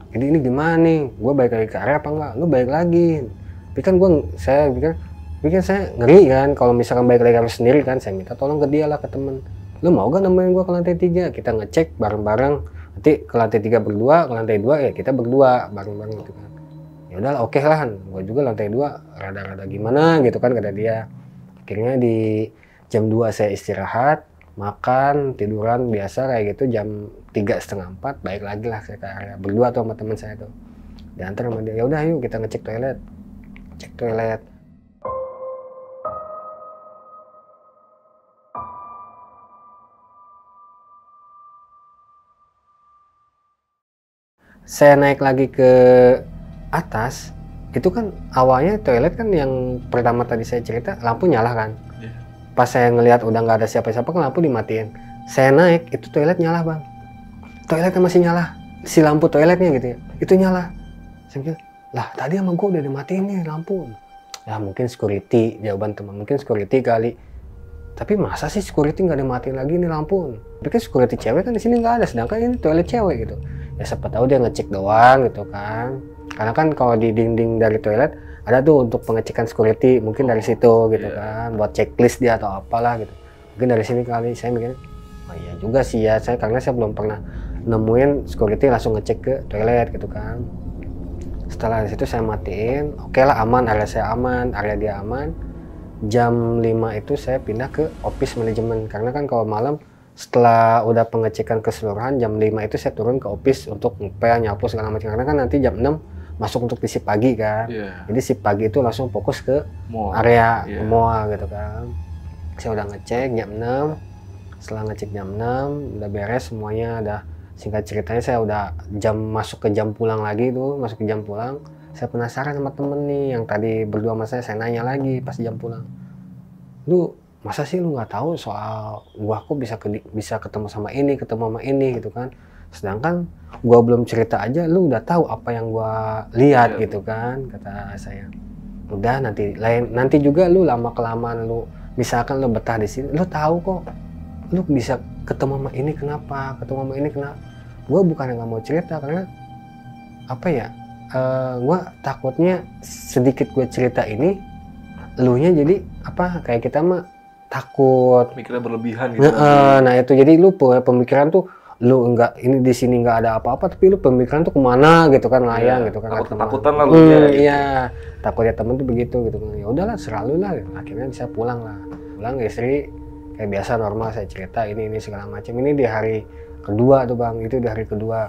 Jadi ini gimana nih, gue balik lagi ke area apa enggak? Lu balik lagi. Tapi kan saya pikir saya ngeri kan kalau misalkan balik lagi harus sendiri kan. Saya minta tolong ke dia lah, ke temen. Lu mau gak nemenin gue ke lantai 3? Kita ngecek bareng-bareng. Nanti ke lantai 3 berdua, ke lantai 2 ya kita berdua bareng-bareng gitu kan. Ya udahlah oke lah, gue juga lantai 2 rada-rada gimana gitu kan kata dia. Akhirnya di jam 2 saya istirahat, makan, tiduran biasa kayak gitu, jam 3:30 balik lagi lah saya ke area berdua tuh sama teman saya tuh. Diantar sama dia, ya udah yuk kita ngecek toilet. Cek toilet. Saya naik lagi ke atas, itu kan awalnya toilet kan yang pertama tadi saya cerita lampu nyala kan. Pas saya ngelihat udah nggak ada siapa-siapa kan lampu dimatiin. Saya naik itu toilet nyala bang, toiletnya masih nyala, si lampu toiletnya gitu ya itu nyala. Saya pikir lah tadi sama gue udah dimatiin nih lampu. Ya mungkin security, jawaban teman, mungkin security kali. Tapi masa sih security nggak dimatiin lagi nih lampu? Tapi kan security cewek kan di sini nggak ada, sedangkan ini toilet cewek gitu. Ya siapa tahu dia ngecek doang gitu kan. Karena kan kalau di dinding dari toilet ada tuh untuk pengecekan security, mungkin dari situ gitu kan, buat checklist dia atau apalah gitu. Mungkin dari sini kali. Saya mikir, oh iya juga sih ya, karena saya belum pernah nemuin security langsung ngecek ke toilet gitu kan. Setelah itu saya matiin, oke lah aman, area saya aman, area dia aman. Jam 5 itu saya pindah ke office manajemen, karena kan kalau malam setelah udah pengecekan keseluruhan jam 5 itu saya turun ke office untuk ngepel, nyapu segala macam, karena kan nanti jam 6 masuk untuk di shift pagi kan. Jadi shift pagi itu langsung fokus ke area mall gitu kan. Saya udah ngecek jam 6, setelah ngecek jam 6 udah beres semuanya, udah singkat ceritanya saya udah masuk ke jam pulang lagi tuh, masuk ke jam pulang. Saya penasaran sama temen nih yang tadi berdua sama saya nanya lagi pas jam pulang, lu masa sih lu nggak tahu soal gua kok bisa ketemu sama ini gitu kan, sedangkan gua belum cerita aja lu udah tahu apa yang gua lihat gitu kan, kata saya. Udah nanti juga lu lama kelamaan lu misalkan lu betah di sini, lu tahu kok lu bisa ketemu sama ini kenapa. Gua bukan nggak mau cerita, karena apa ya, gue takutnya sedikit gue cerita ini elunya jadi apa, kayak kita mah takut mikirnya berlebihan gitu. Nah itu jadi lu pemikiran tuh lu enggak, ini di sini nggak ada apa-apa tapi lu pemikiran tuh kemana gitu kan, layang gitu kan, takutan lah lu ya gitu. Iya takutnya temen tuh begitu gitu kan. Ya udahlah selalu lah, akhirnya bisa pulang istri kayak biasa normal, saya cerita ini segala macam. Ini di hari kedua tuh bang, itu di hari kedua.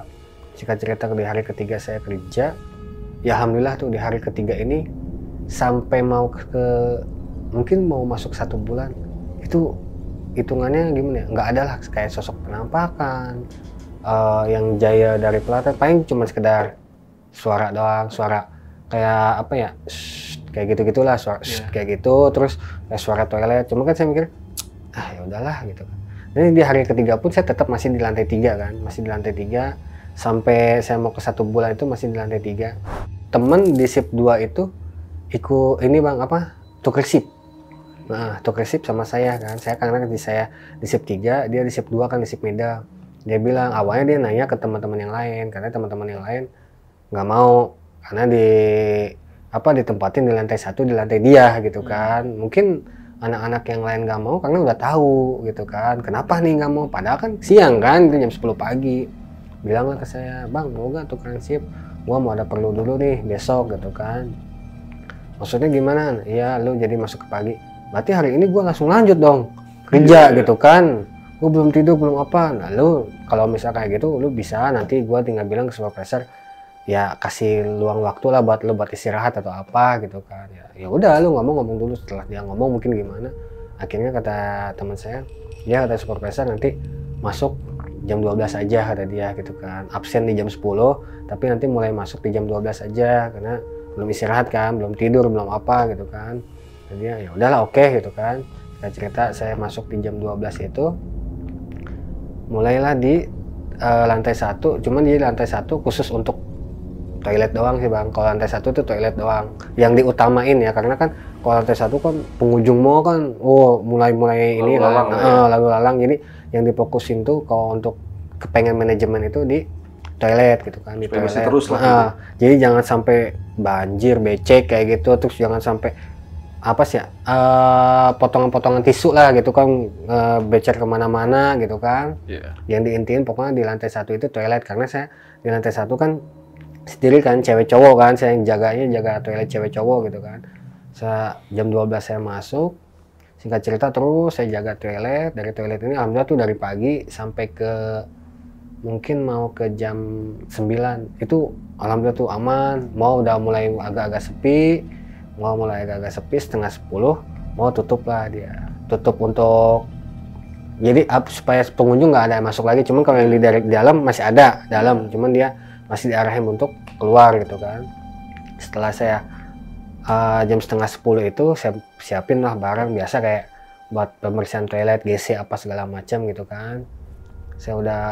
Jika cerita di hari ketiga saya kerja, ya alhamdulillah tuh di hari ketiga ini sampai mungkin mau masuk 1 bulan, itu hitungannya gimana ya, nggak ada lah kayak sosok penampakan yang jaya dari pelatihan, paling cuma sekedar suara doang, suara kayak apa ya, kayak gitu-gitulah, suara kayak gitu, terus kayak suara toilet. Cuma kan saya mikir ya udahlah gitu kan. Dan di hari ketiga pun saya tetap masih di lantai 3 kan, masih di lantai 3 sampai saya mau ke 1 bulan itu masih di lantai 3. Temen di shift 2 itu ikut ini bang, apa, tuker shift. Nah tuker shift sama saya kan, karena saya di shift 3, dia di shift 2 kan, di shift middle. Dia bilang awalnya dia nanya ke teman-teman yang lain, karena teman-teman yang lain nggak mau, karena ditempatin di lantai 1, di lantai dia gitu kan. Mungkin anak-anak yang lain nggak mau karena udah tahu gitu kan, kenapa nih nggak mau, padahal kan siang kan, itu jam 10 pagi. bilang lah ke saya, bang mau gak tukeran shift, gua mau ada perlu dulu nih besok gitu kan. Maksudnya gimana? Iya lu jadi masuk ke pagi, berarti hari ini gua langsung lanjut dong kerja gitu kan. Gua belum tidur belum apa. Nah lu kalau misal kayak gitu lu bisa nanti gua tinggal bilang ke supervisor ya kasih luang waktu lah buat lu buat istirahat atau apa gitu kan. Ya udah lu ngomong dulu. Setelah dia ngomong mungkin gimana, akhirnya kata teman saya, ya kata supervisor nanti masuk jam 12 aja kata dia gitu kan, absen di jam 10 tapi nanti mulai masuk di jam 12 aja karena belum istirahat kan, belum tidur belum apa gitu kan. Jadi ya udahlah oke gitu kan. Saya cerita saya masuk di jam 12 itu mulailah di lantai 1, cuman di lantai 1 khusus untuk toilet doang sih bang. Kalau lantai 1 tuh toilet doang yang diutamain ya, karena kan kalau lantai 1 kan pengunjung mall kan mulai ini lalu lalang, jadi yang difokusin tuh kalau untuk kepengen manajemen itu di toilet gitu kan, di toilet terus lah jadi jangan sampai banjir becek kayak gitu, terus jangan sampai apa sih ya, potongan-potongan tisu lah gitu kan, becer kemana-mana gitu kan. Yang diintiin pokoknya di lantai 1 itu toilet, karena saya di lantai 1 kan sendiri kan, cewek cowok kan, saya yang jaga toilet cewek cowok gitu kan. Saya jam 12 saya masuk, singkat cerita terus saya jaga toilet. Dari toilet ini alhamdulillah tuh dari pagi sampai ke mungkin mau ke jam 9 itu alhamdulillah tuh aman. Mau udah mulai agak-agak sepi, setengah 10 mau tutup lah dia, tutup untuk jadi supaya pengunjung nggak ada yang masuk lagi. Cuman kalau yang di dalam masih ada dalam, cuman dia masih diarahin untuk keluar gitu kan. Setelah saya jam setengah 10 itu saya siapin lah barang biasa kayak buat pembersihan toilet, WC apa segala macam gitu kan. Saya udah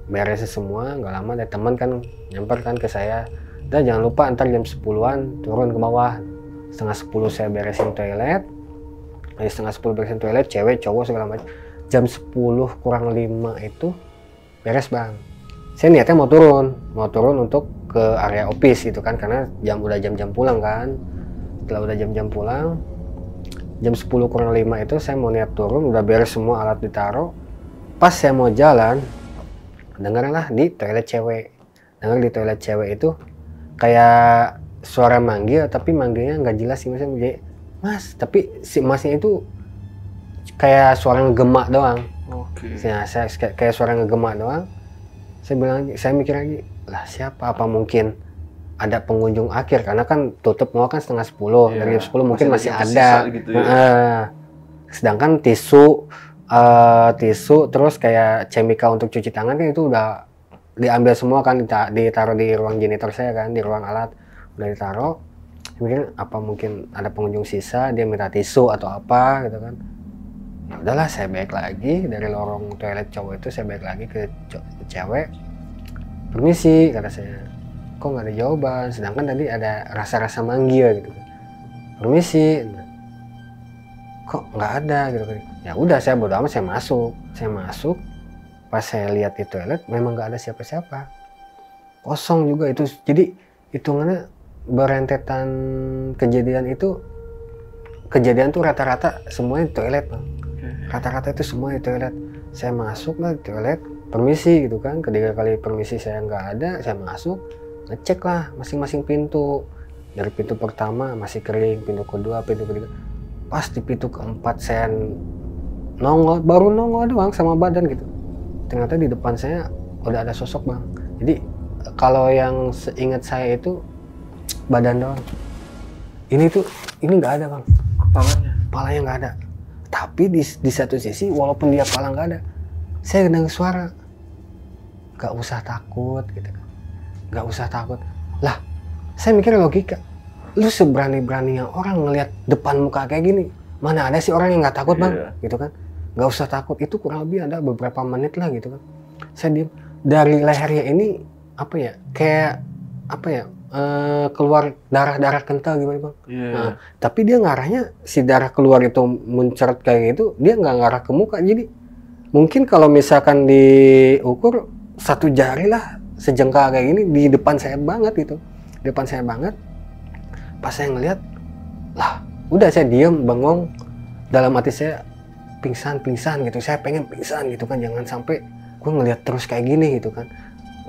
beresin semua, nggak lama ada teman kan nyamper kan ke saya, udah jangan lupa ntar jam 10-an turun ke bawah. Setengah 10 saya beresin toilet, setengah 10 beresin toilet, cewek cowok segala macam. Jam 10 kurang 5 itu beres bang. Saya niatnya mau turun untuk ke area office gitu kan, karena udah jam-jam pulang kan. Setelah udah jam-jam pulang, jam 10 kurang 5 itu saya mau niat turun, udah beres semua alat ditaruh. Pas saya mau jalan, dengarlah di toilet cewek itu kayak suara manggil, tapi manggilnya nggak jelas sih mas, tapi si masnya itu kayak suara ngegemak doang. Ya, saya kayak suara ngegemak doang. Saya mikir lagi, lah siapa, apa mungkin ada pengunjung akhir, karena kan tutup mall kan setengah 10, dari jam 10 mungkin masih ada gitu ya. Sedangkan tisu terus kayak chemical untuk cuci tangan kan itu udah diambil semua kan, ditaruh di ruang janitor saya kan, di ruang alat udah ditaruh. Mungkin apa mungkin ada pengunjung sisa, dia minta tisu atau apa gitu kan. Ya udahlah, saya balik lagi dari lorong toilet cowok itu, saya balik lagi ke cewek. Permisi kata saya, kok nggak ada jawaban, sedangkan tadi ada rasa-rasa manggil gitu. Permisi, kok nggak ada gitu kan. Ya udah, saya bodo amat, saya masuk. Pas saya lihat di toilet memang nggak ada siapa-siapa, kosong juga itu. Jadi hitungannya berentetan kejadian tuh rata-rata semuanya di toilet bang. Rata-rata itu semua di toilet. Saya masuk lah di toilet, permisi gitu kan, ketiga kali permisi saya nggak ada, saya masuk, ngecek lah masing-masing pintu. Dari pintu pertama masih kering, pintu kedua, pintu ketiga. Pas di pintu keempat saya baru nongol doang sama badan gitu. Ternyata di depan saya udah ada sosok bang. Jadi kalau yang seingat saya itu badan doang. Ini nggak ada bang. Kepalanya nggak ada. Tapi di satu sisi walaupun dia kepala nggak ada, saya dengar suara, nggak usah takut gitu kan, nggak usah takut. Lah, saya mikir logika, lu seberani-beraninya orang ngelihat depan muka kayak gini, mana ada sih orang yang nggak takut bang, gitu kan? Nggak usah takut, itu kurang lebih ada beberapa menit lah gitu kan. Saya diem, dari lehernya ini keluar darah kental gimana bang? Nah, tapi dia ngarahnya, si darah keluar itu muncrat kayak gitu, dia nggak ngarah ke muka. Jadi mungkin kalau misalkan diukur 1 jari lah, sejengkal kayak gini di depan saya banget gitu, di depan saya banget. Pas saya ngeliat, lah udah saya diem bengong, dalam hati saya pingsan gitu, saya pengen pingsan gitu kan, jangan sampai gue ngeliat terus kayak gini gitu kan.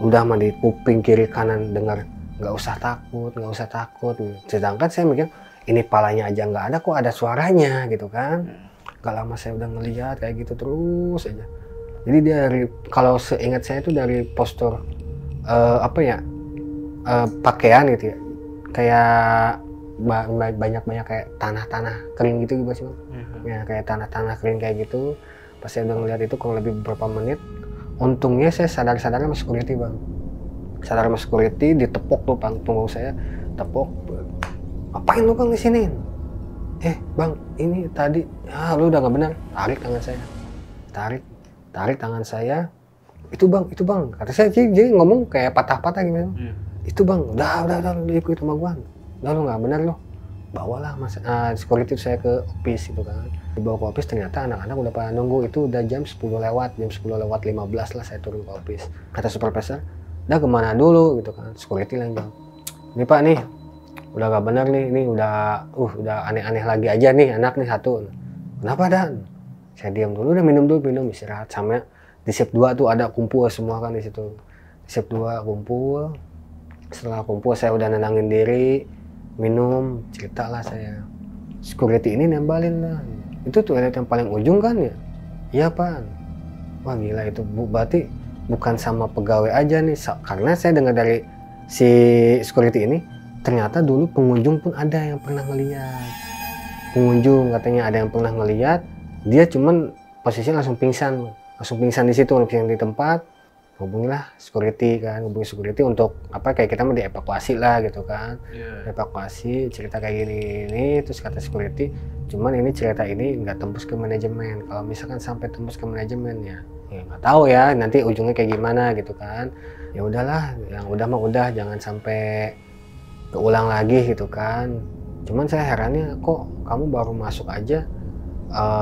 udah mah di kuping kiri kanan dengar nggak usah takut, nggak usah takut. Sedangkan saya mikir ini palanya aja nggak ada, kok ada suaranya gitu kan. Gak lama saya udah ngelihat kayak gitu terus aja. Jadi dari, kalau seingat saya itu dari postur pakaian gitu ya, kayak banyak kayak tanah-tanah kering gitu sih Bang. Ya kayak tanah-tanah kering kayak gitu. Pas saya udah ngeliat itu kurang lebih beberapa menit, untungnya saya sadar-sadarnya sama security Bang. Sadar sama security, ditepok tuh punggung saya, tepok. Ngapain lu Bang di sini? Bang, ini tadi, lu udah nggak benar. Tarik tangan saya, tarik tangan saya. Itu bang, kata saya. Jadi ngomong kayak patah-patah gimana. Itu bang, udah lu ikut sama gua. Udah lu nggak benar lu. Bawalah mas, security saya ke office itu kan. Dibawa ke office, ternyata anak-anak udah pada nunggu. Itu udah jam 10 lewat, jam 10 lewat 15 lah saya turun ke office. Kata supervisor, udah kemana dulu gitu kan. Security lain jam. Ini pak nih, udah gak benar nih, ini udah aneh-aneh lagi aja nih anak nih satu. Kenapa Dan? Saya diam dulu, udah minum istirahat. Sama di shift 2 tuh ada kumpul semua kan di situ. Di shift 2 kumpul. Setelah kumpul saya udah nenangin diri, minum, cerita lah saya. Security ini nembalin lah. Itu toilet yang paling ujung kan ya? Iya Pak. Wah gila itu, berarti bukan sama pegawai aja nih. Karena saya dengar dari si security ini, ternyata dulu pengunjung pun ada yang pernah ngeliat. Pengunjung katanya ada yang pernah ngeliat, dia cuman posisinya langsung pingsan di situ, langsung di tempat. Hubungilah security kan, hubungi security untuk kayak kita mau dievakuasi lah gitu kan. Evakuasi, cerita kayak gini, terus kata security, cuman ini cerita ini nggak tembus ke manajemen. Kalau misalkan sampai tembus ke manajemen ya nggak tahu ya nanti ujungnya kayak gimana gitu kan. Ya udahlah, yang udah mah udah, jangan sampai keulang lagi gitu kan. Cuman saya herannya kok kamu baru masuk aja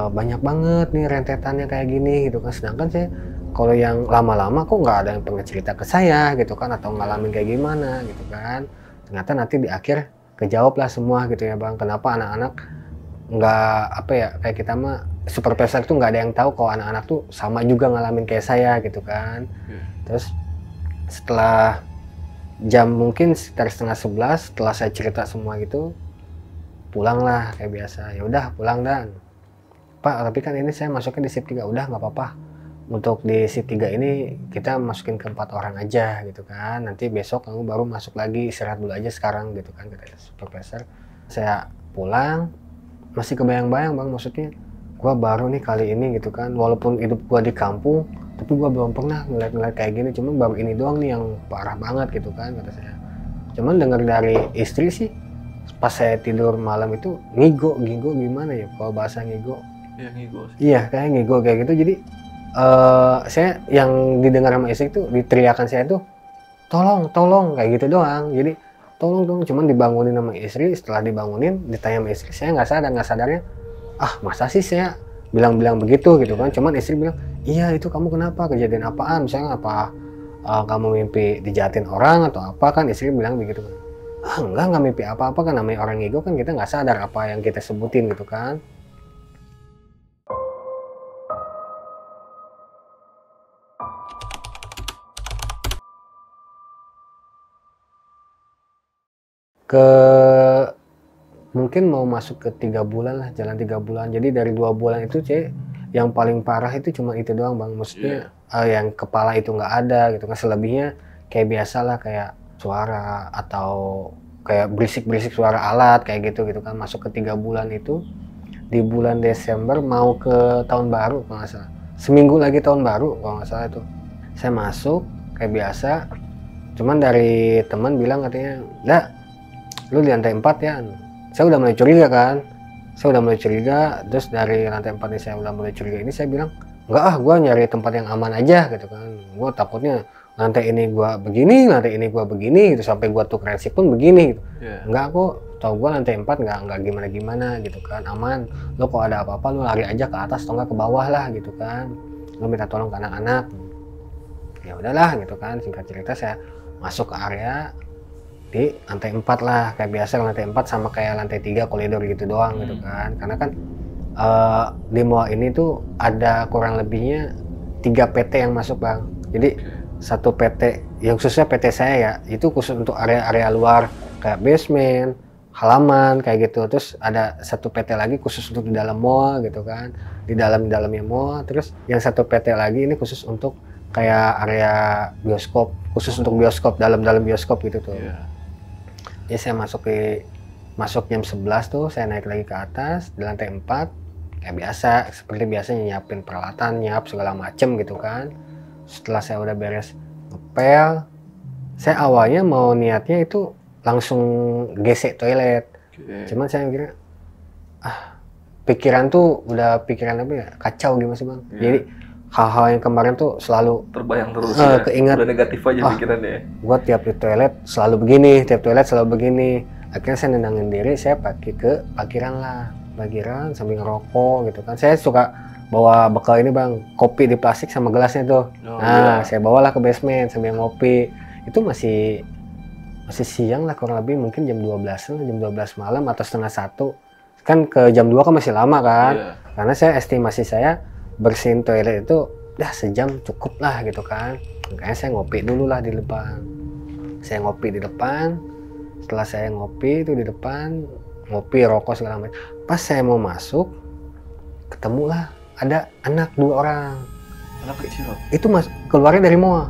banyak banget nih rentetannya kayak gini gitu kan. Sedangkan saya kalau yang lama-lama kok nggak ada yang pernah cerita ke saya gitu kan, atau ngalamin kayak gimana gitu kan. Ternyata nanti di akhir kejawab lah semua gitu ya Bang, kenapa anak-anak nggak kayak kita mah supervisor tuh nggak ada yang tahu kalau anak-anak tuh sama juga ngalamin kayak saya gitu kan. Terus setelah jam mungkin sekitar 10:30 setelah saya cerita semua gitu, pulanglah kayak biasa. Ya udah pulang Dan. Pak, tapi kan ini saya masuknya di shift 3. Udah nggak apa-apa. Untuk di shift 3 ini kita masukin ke 4 orang aja gitu kan. Nanti besok kamu baru masuk lagi, istirahat dulu aja sekarang gitu kan, kata supervisor. Saya pulang masih kebayang-bayang Bang, maksudnya gua baru nih kali ini gitu kan. Walaupun hidup gua di kampung, tapi gua belum pernah ngeliat kayak gini, cuman baru ini doang nih yang parah banget gitu kan, kata saya. Cuman dengar dari istri sih, pas saya tidur malam itu ngigo gimana ya kalau bahasa ngigo? Iya ngigo sih. Iya kayak ngigo kayak gitu. Jadi saya yang didengar sama istri itu, diteriakan saya tuh tolong kayak gitu doang. Jadi tolong, cuman dibangunin sama istri. Setelah dibangunin ditanya sama istri, saya nggak sadarnya masa sih saya bilang begitu gitu kan. Cuman istri bilang, iya itu kamu kenapa, kejadian apaan, misalnya apa kamu mimpi dijahatin orang atau apa kan. Istri bilang begitu kan. Enggak mimpi apa-apa kan, namanya orang ego kan, kita nggak sadar apa yang kita sebutin gitu kan. Mungkin mau masuk ke 3 bulan lah, jalan 3 bulan. Jadi dari 2 bulan itu yang paling parah itu cuma itu doang Bang, maksudnya yang kepala itu nggak ada gitu kan. Selebihnya kayak biasa lah, kayak suara atau kayak berisik suara alat kayak gitu kan. Masuk ke 3 bulan itu di bulan Desember mau ke tahun baru kalau nggak salah, seminggu lagi tahun baru kalau nggak salah itu saya masuk kayak biasa. Cuman dari teman bilang katanya, lu di lantai 4 ya. Saya udah mulai curiga kan, terus dari lantai 4 ini saya udah mulai curiga ini, saya bilang enggak gua nyari tempat yang aman aja gitu kan. Gua takutnya lantai ini gua begini gitu, sampai gua tuh shift pun begini gitu. Enggak kok, tau gua lantai 4 enggak gimana gitu kan, aman. Lo kok ada apa-apa lu lari aja ke atas atau enggak ke bawah lah gitu kan, lo minta tolong ke anak-anak. Ya udahlah gitu kan, singkat cerita saya masuk ke area di lantai 4 lah, kayak biasa lantai 4 sama kayak lantai 3 koridor gitu doang gitu kan. Karena kan di mall ini tuh ada kurang lebihnya 3 PT yang masuk Bang. Jadi satu PT, yang khususnya PT saya ya, itu khusus untuk area-area luar kayak basement, halaman kayak gitu. Terus ada satu PT lagi khusus untuk di dalam mall gitu kan, di dalamnya mall. Terus yang satu PT lagi ini khusus untuk kayak area bioskop, khusus untuk bioskop, dalam bioskop gitu tuh. Jadi saya masuk jam 11 tuh, saya naik lagi ke atas di lantai 4 kayak biasa, seperti biasanya nyiapin peralatan, nyiap segala macem gitu kan. Setelah saya udah beres ngepel, saya awalnya mau niatnya itu langsung gesek toilet. Cuman saya kira pikiran tuh udah pikiran apa ya, kacau gitu sih bang. Jadi hal-hal yang kemarin tuh selalu terbayang terus keinget. Udah negatif aja pikirannya. Gua tiap di toilet selalu begini, akhirnya saya nenangin diri, saya pergi ke parkiran sambil ngerokok gitu kan. Saya suka bawa bekal ini bang, kopi di plastik sama gelasnya tuh. Saya bawalah ke basement sambil ngopi. Itu masih siang lah, kurang lebih mungkin jam 12 malam atau setengah 1. Kan ke jam 2 kan masih lama kan. Karena saya estimasi saya bersihin toilet itu ya sejam cukup lah gitu kan. Makanya saya ngopi dulu lah di depan. Saya ngopi di depan. Setelah saya ngopi itu di depan, ngopi, rokok segala macam. Pas saya mau masuk, ketemulah ada anak 2 orang. Anak kecil? Itu keluarnya dari mall.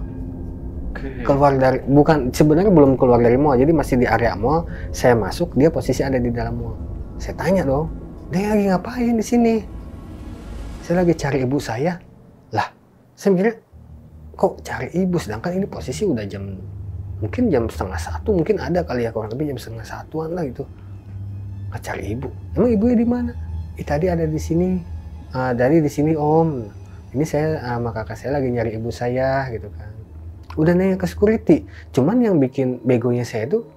Keluar dari, bukan, sebenarnya belum keluar dari mall, jadi masih di area mall. Saya masuk, dia posisi ada di dalam mall. Saya tanya dong, dia lagi ngapain di sini? Saya lagi cari ibu saya. Lah, saya mikirnya, kok cari ibu? Sedangkan ini posisi udah mungkin jam setengah 1, mungkin ada kali ya, kurang lebih jam setengah 1-an lah gitu. Nggak cari ibu. Emang ibunya di mana? Tadi ada di sini. Dari di sini om, ini saya sama kakak saya lagi nyari ibu saya gitu kan. Udah nanya ke security, cuman yang bikin begonya saya itu,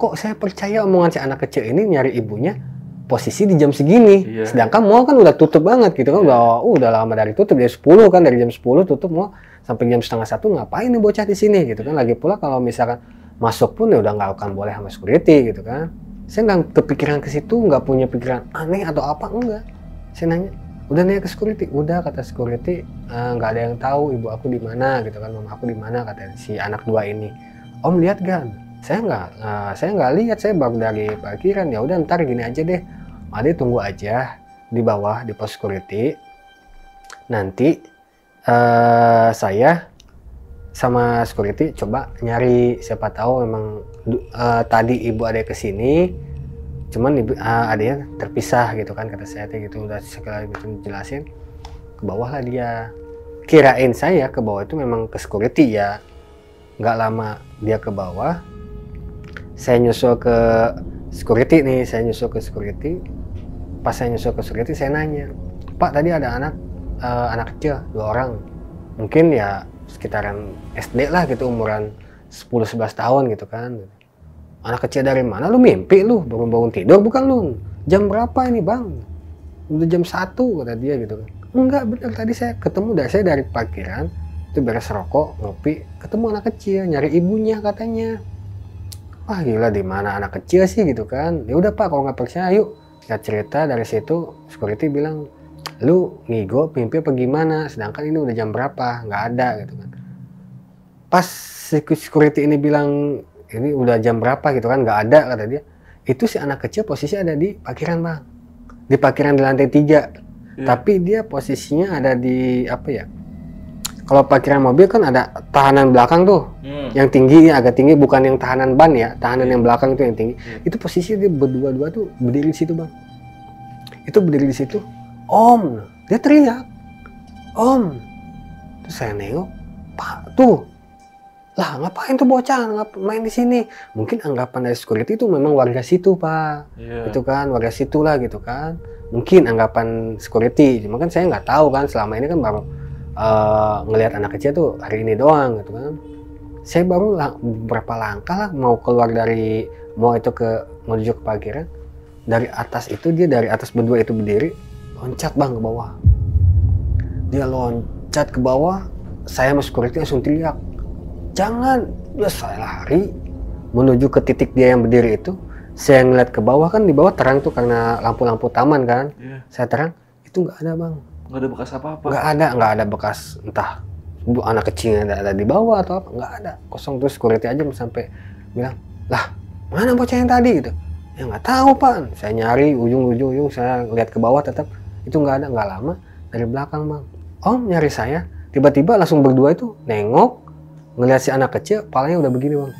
kok saya percaya omongan si anak kecil ini nyari ibunya posisi di jam segini, sedangkan mall kan udah tutup banget gitu kan. Udah lama dari tutup, dari 10 kan, dari jam 10 tutup mall sampai jam setengah 1, ngapain nih bocah di sini gitu kan. Lagi pula kalau misalkan masuk pun ya udah nggak akan boleh sama security gitu kan. Saya nggak kepikiran ke situ, nggak punya pikiran aneh atau apa, enggak. Saya nanya, udah nanya ke security, udah kata security nggak ada yang tahu ibu aku di mana gitu kan, mama aku di mana, kata si anak 2 ini. Om lihat gak? Saya nggak lihat, saya baru dari parkiran. Ya udah ntar gini aja deh, Ade tunggu aja di bawah di pos security. Nanti saya sama security coba nyari, siapa tahu memang tadi ibu ada kesini. Cuman adanya terpisah gitu kan, kata saya gitu. Udah sekali gitu jelasin, ke bawah lah dia. Kirain saya ke bawah itu memang ke security ya. Nggak lama dia ke bawah, saya nyusul ke security nih, Pas saya nyusul ke security, saya nanya, Pak tadi ada anak kecil 2 orang, mungkin ya sekitaran SD lah gitu, umuran 10-11 tahun gitu kan. Anak kecil dari mana? Lu mimpi lu, bangun tidur bukan lu? Jam berapa ini bang? Udah jam 1 kata dia gitu kan. Enggak, bener, tadi saya ketemu dari parkiran, itu beres rokok, ngopi, ketemu anak kecil, nyari ibunya katanya. Wah gila, di mana anak kecil sih gitu kan. Ya udah Pak, kalau nggak percaya yuk kita cerita. Dari situ security bilang, lu ngigo mimpi apa gimana? Sedangkan ini udah jam berapa? Nggak ada gitu kan. Pas security ini bilang, ini udah jam berapa gitu kan, nggak ada kata dia. Itu si anak kecil posisi ada di parkiran bang, di parkiran di lantai 3. Tapi dia posisinya ada di apa ya, kalau parkiran mobil kan ada tahanan belakang tuh, yang tinggi, agak tinggi, bukan yang tahanan ban ya, tahanan yang belakang itu yang tinggi. Itu posisi dia berdua tuh berdiri di situ bang. Itu berdiri di situ, om, dia teriak, om. Terus saya nengok, Pak tuh. Lah ngapain tuh bocah main di sini? Mungkin anggapan dari security itu memang warga situ Pak, itu kan warga situ lah gitu kan. Mungkin anggapan security, cuma kan saya nggak tahu kan, selama ini kan baru ngelihat anak kecil tuh hari ini doang gitu kan. Saya baru beberapa langkah lah mau keluar dari mall itu menuju ke parkiran. Dari atas itu dari atas berdua itu berdiri, loncat bang ke bawah. Dia loncat ke bawah, saya sama security langsung teriak, jangan. Ya saya lari menuju ke titik dia yang berdiri itu. Saya ngeliat ke bawah, kan di bawah terang tuh karena lampu-lampu taman kan. Saya terang, itu nggak ada bang. Nggak ada bekas apa-apa? Nggak ada bekas, entah anak kecilnya ada di bawah atau apa, nggak ada, kosong. Terus security aja sampai bilang, lah mana bocah yang tadi gitu. Ya nggak tahu Pak, saya nyari ujung-ujung, saya lihat ke bawah tetap itu nggak ada. Nggak lama dari belakang Bang, Om nyari saya, tiba-tiba langsung berdua itu nengok, ngelihat si anak kecil, palanya udah begini Bang.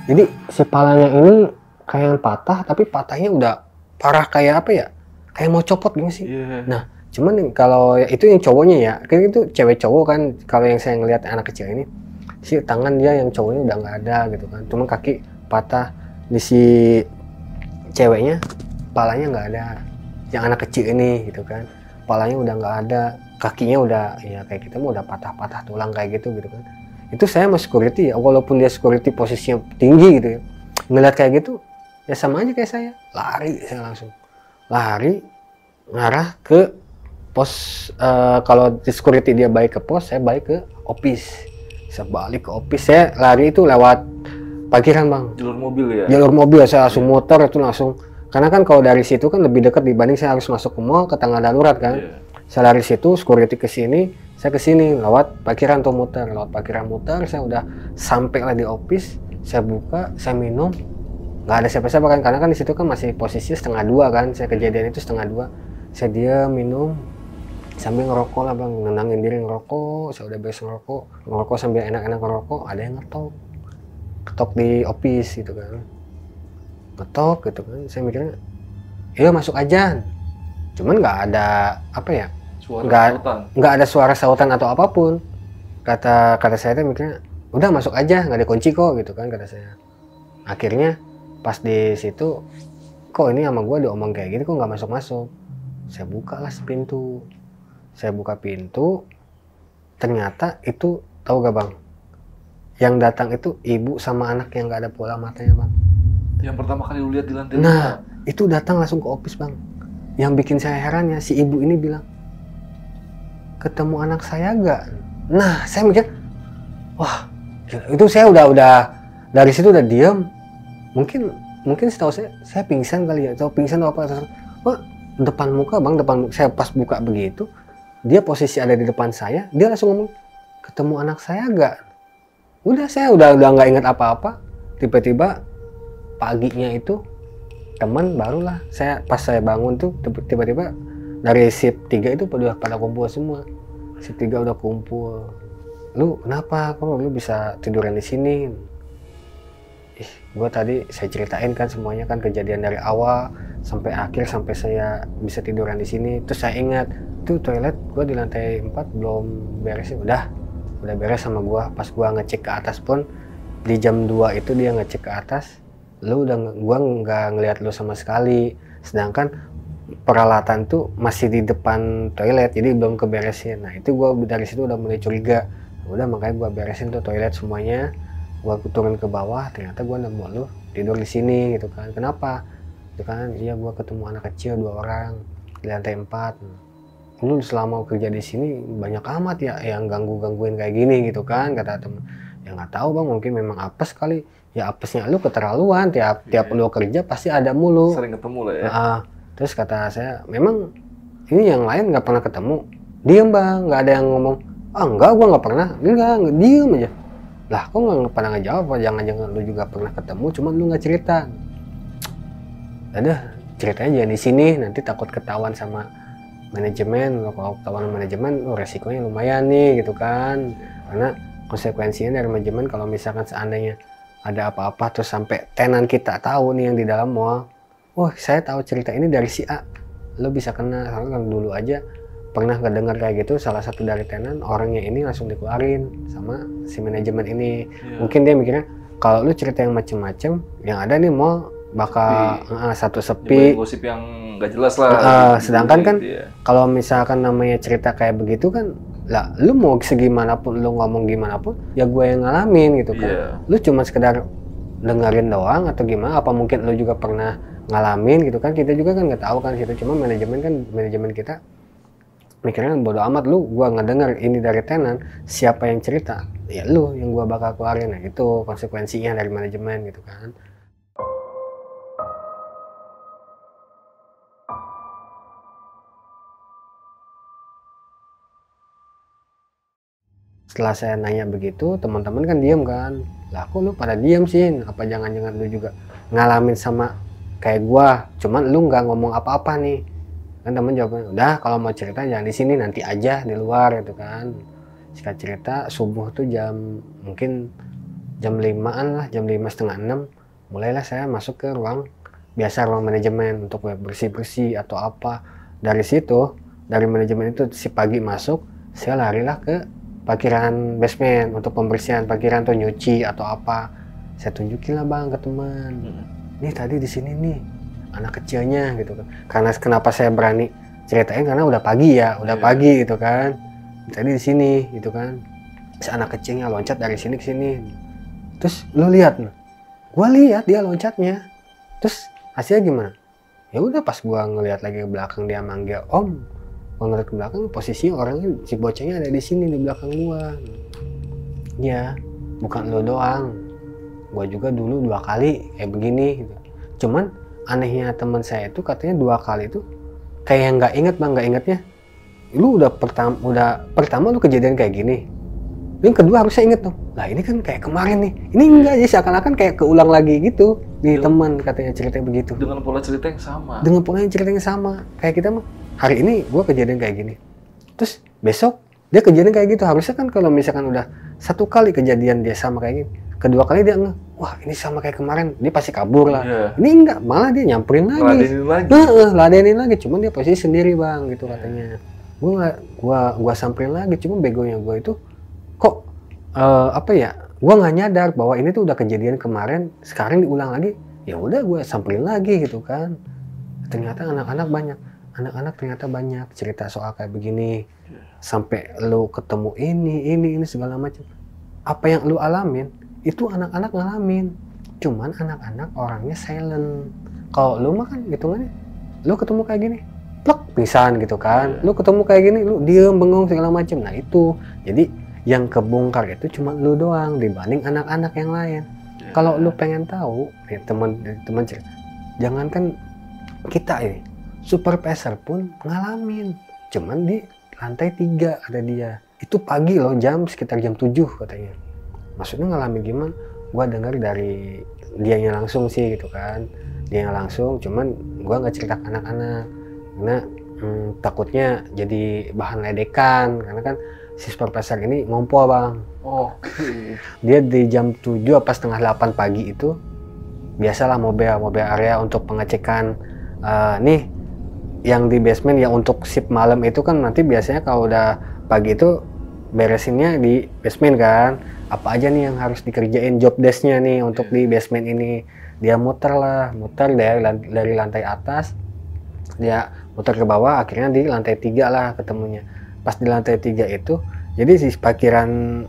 Jadi si palanya ini kayak yang patah, tapi patahnya udah parah kayak apa ya, kayak mau copot gitu sih. Nah cuman kalau itu yang cowoknya ya, kayak itu cewek cowok kan. Kalau yang saya ngelihat anak kecil ini, si tangan dia yang cowoknya udah nggak ada gitu kan, cuma kaki patah. Di si ceweknya palanya nggak ada, yang anak kecil ini gitu kan, palanya udah nggak ada, kakinya udah ya kayak kita mau udah patah-patah tulang kayak gitu kan. Itu saya sama security ya, walaupun dia security posisinya tinggi gitu ya, ngeliat kayak gitu ya sama aja kayak saya langsung lari ngarah ke pos. Kalau di security dia balik ke pos, saya balik ke office. Saya balik ke office, saya lari itu lewat parkiran Bang, Jalur mobil ya? jalur mobil. Saya langsung muter itu langsung, karena kan kalau dari situ kan lebih dekat dibanding saya harus masuk ke mall ke tangga darurat kan. Saya lari situ, security ke sini, saya ke sini lewat parkiran tuh muter, lewat parkiran muter. Saya udah sampai lah di office, saya buka, saya minum, nggak ada siapa-siapa kan, karena kan di situ kan masih posisi 1:30 kan. Saya kejadian itu 1:30, saya diam minum sambil ngerokok lah Bang, nenangin diri ngerokok. Saya udah beres ngerokok sambil enak-enak ngerokok. Ada yang ketok di office gitu kan, ketok gitu kan. Saya mikirnya iya masuk aja, cuman nggak ada apa ya, nggak ada suara sautan atau apapun. Kata saya tuh mikirnya udah masuk aja, nggak ada kunci kok gitu kan, kata saya. Akhirnya pas di situ, kok ini sama gue diomong kayak gini kok nggak masuk. Saya buka lah pintu, saya buka pintu, ternyata itu tahu gak Bang, yang datang itu ibu sama anak yang nggak ada bola matanya Bang. Yang pertama kali lu lihat di lantai. Nah itu datang langsung ke office Bang. Yang bikin saya herannya, si ibu ini bilang, ketemu anak saya gak? Nah saya mikir, wah itu saya udah dari situ udah diam. Mungkin setahu saya pingsan kali ya, atau pingsan atau apa. Wah, depan muka Bang, saya pas buka begitu, dia posisi ada di depan saya, dia langsung ngomong, ketemu anak saya gak? Udah saya udah nggak ingat apa-apa. Tiba-tiba paginya itu teman barulah pas saya bangun tuh tiba-tiba dari shift 3 itu pada kumpul semua. Shift 3 udah kumpul. Lu kenapa? Kok lu bisa tiduran di sini? Gue tadi saya ceritain kan semuanya kan, kejadian dari awal sampai akhir sampai saya bisa tiduran di sini. Terus saya ingat tuh toilet gue di lantai 4 belum beres. Udah beres sama gue. Pas gue ngecek ke atas pun di jam 2 itu dia ngecek ke atas, gue nggak ngelihat lu sama sekali. Sedangkan peralatan tuh masih di depan toilet, jadi belum keberesin. Nah itu gue dari situ udah mulai curiga. Udah makanya gue beresin tuh toilet semuanya. Gue turun ke bawah, ternyata gue nemu lu tidur di sini gitu kan. Kenapa? Itu kan iya gue ketemu anak kecil 2 orang di lantai 4. Lu selama kerja di sini banyak amat ya yang gangguin kayak gini gitu kan, kata temen. Ya nggak tahu Bang, mungkin memang apes kali. Ya apesnya lu keterlaluan, tiap lu kerja pasti ada mulu. Sering ketemu lah ya. Terus kata saya, memang ini yang lain nggak pernah ketemu. Diem Bang, nggak ada yang ngomong, enggak gua nggak pernah. Enggak, diem aja. Lah kok nggak pernah ngejawab? Jangan-jangan lu juga pernah ketemu, cuman lu nggak cerita. Udah ceritanya jangan di sini, nanti takut ketahuan sama manajemen. Kalau ketahuan manajemen, resikonya lumayan nih gitu kan. Karena konsekuensinya dari manajemen kalau misalkan seandainya ada apa-apa terus sampai tenan kita tahu nih yang di dalam mall, saya tahu cerita ini dari si A, lo bisa kena. Soalnya kan dulu aja pernah ngedengar kayak gitu, salah satu dari tenan orangnya ini langsung dikeluarin sama si manajemen ini. Mungkin dia mikirnya kalau lu cerita yang macem-macem, yang ada nih mall bakal satu sepi, gosip yang nggak jelas lah. Sedangkan kan kalau misalkan namanya cerita kayak begitu kan, lah lu mau segimanapun lu ngomong gimana pun ya gue yang ngalamin gitu kan. Lu cuma sekedar dengerin doang atau gimana, apa mungkin lu juga pernah ngalamin gitu kan, kita juga kan nggak tahu kan gitu. Cuma manajemen kita mikirnya bodo amat, lu gua ngedenger ini dari tenan, siapa yang cerita ya lu yang gua bakal keluarin. Nah itu konsekuensinya dari manajemen gitu kan. Setelah saya nanya begitu, teman-teman kan diem kan. Lah kok lu pada diem sih? Apa jangan-jangan lu juga ngalamin sama kayak gua, cuman lu nggak ngomong apa-apa nih. Kan temen jawabnya, udah kalau mau cerita jangan di sini, nanti aja di luar gitu kan. Singkat cerita, subuh tuh mungkin jam 5-an lah, jam 5:30, 6, mulailah saya masuk ke ruang manajemen untuk bersih-bersih atau apa. Dari situ, dari manajemen itu si pagi masuk, saya larilah ke parkiran basement untuk pembersihan parkiran tuh, nyuci atau apa. Saya tunjukin lah bang ke teman, nih tadi di sini nih anak kecilnya gitu kan. Karena kenapa saya berani ceritain, karena udah pagi ya, pagi gitu kan. Tadi di sini gitu kan, si anak kecilnya loncat dari sini ke sini. Terus lu lihat, gua lihat dia loncatnya. Terus hasilnya gimana? Ya udah, pas gua ngelihat lagi ke belakang dia manggil om, gua ngeliat ke belakang, posisi orangnya si bocahnya ada di sini di belakang gua. Ya, bukan lo doang. Gua juga dulu 2 kali kayak begini gitu. Cuman anehnya teman saya itu katanya 2 kali itu kayak nggak inget bang, nggak ingetnya. Lu udah pertama lu kejadian kayak gini. Yang kedua harusnya inget dong. Lah ini kan kayak kemarin nih. Ini enggak, jadi seakan-akan kayak keulang lagi gitu. Di teman katanya ceritanya begitu. Dengan pola cerita yang sama. Dengan pola cerita yang sama. Kayak kita mah, hari ini gua kejadian kayak gini. Terus besok dia kejadian kayak gitu. Harusnya kan kalau misalkan udah 1 kali kejadian dia sama kayak gini, kedua kali dia nggak, wah ini sama kayak kemarin, dia pasti kabur lah. Ini enggak, malah dia nyamperin lagi. Ladenin lagi. Cuman dia posisi sendiri bang gitu katanya. Gua samperin lagi, cuma begonya gua itu kok gua nggak nyadar bahwa ini tuh udah kejadian kemarin, sekarang diulang lagi. Ya udah gua samperin lagi gitu kan. Ternyata anak-anak ternyata banyak cerita soal kayak begini. Sampai lu ketemu ini segala macam. Apa yang lu alamin itu anak-anak ngalamin. Cuman anak-anak orangnya silent. Kalau lu mah kan hitungannya, lu ketemu kayak gini, plek pingsan gitu kan. Lu ketemu kayak gini, lu diem bengong segala macam. Nah itu, jadi yang kebongkar itu cuma lu doang dibanding anak-anak yang lain. Kalau lu pengen tahu, nih teman cerita, jangankan kita ini, supervisor pun ngalamin. Cuman di lantai 3 ada dia. Itu pagi loh, sekitar jam 7 katanya. Maksudnya ngalamin gimana? Gua dengar dari dianya langsung sih gitu kan. Dianya langsung, cuman gua nggak cerita ke anak-anak. Karena takutnya jadi bahan ledekan. Karena kan si supervisor ini ngompol bang. Dia di jam 7 apa setengah 8 pagi itu, biasalah mobil area untuk pengecekan nih yang di basement yang untuk shift malam itu kan nanti biasanya kalau udah pagi itu beresinnya di basement kan. Apa aja nih yang harus dikerjain job desk-nya nih untuk di basement ini. Dia muter dari lantai atas, dia muter ke bawah, akhirnya di lantai 3 lah ketemunya. Pas di lantai 3 itu, jadi si parkiran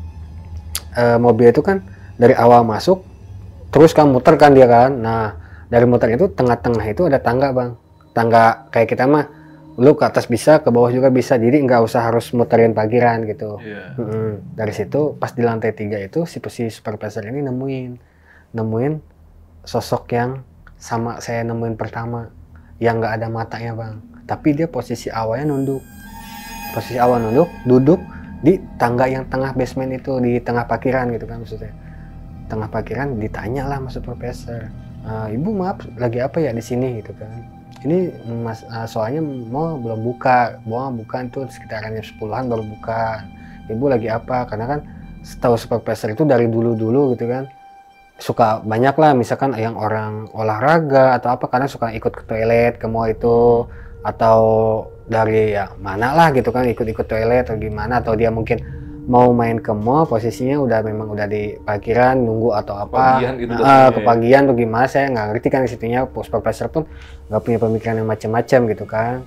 mobil itu kan dari awal masuk, terus kan muter kan dia kan. Nah dari muter itu tengah-tengah itu ada tangga bang. Tangga kayak kita mah, lu ke atas bisa, ke bawah juga bisa, jadi nggak usah harus muterin parkiran gitu. Dari situ pas di lantai 3 itu si supervisor ini nemuin sosok yang sama saya nemuin pertama, yang nggak ada matanya bang, tapi dia posisi awalnya duduk di tangga yang tengah basement itu, di tengah parkiran gitu kan. Maksudnya tengah parkiran, ditanya lah sama supervisor, ibu maaf lagi apa ya di sini gitu kan. Ini mas, soalnya mau belum buka itu sekitaran jam 10-an baru buka. Ibu lagi apa? Karena kan setahu supervisor itu dari dulu gitu kan, suka banyak lah misalkan yang orang olahraga atau apa, karena suka ikut ke toilet ke mall itu, atau dari ya mana lah gitu kan, ikut toilet atau gimana, atau dia mungkin mau main ke mall, posisinya memang udah di parkiran nunggu atau apa, kepagian tuh gimana, saya nggak ngerti kan di situnya. Supervisor pun nggak punya pemikiran yang macam-macam gitu kan.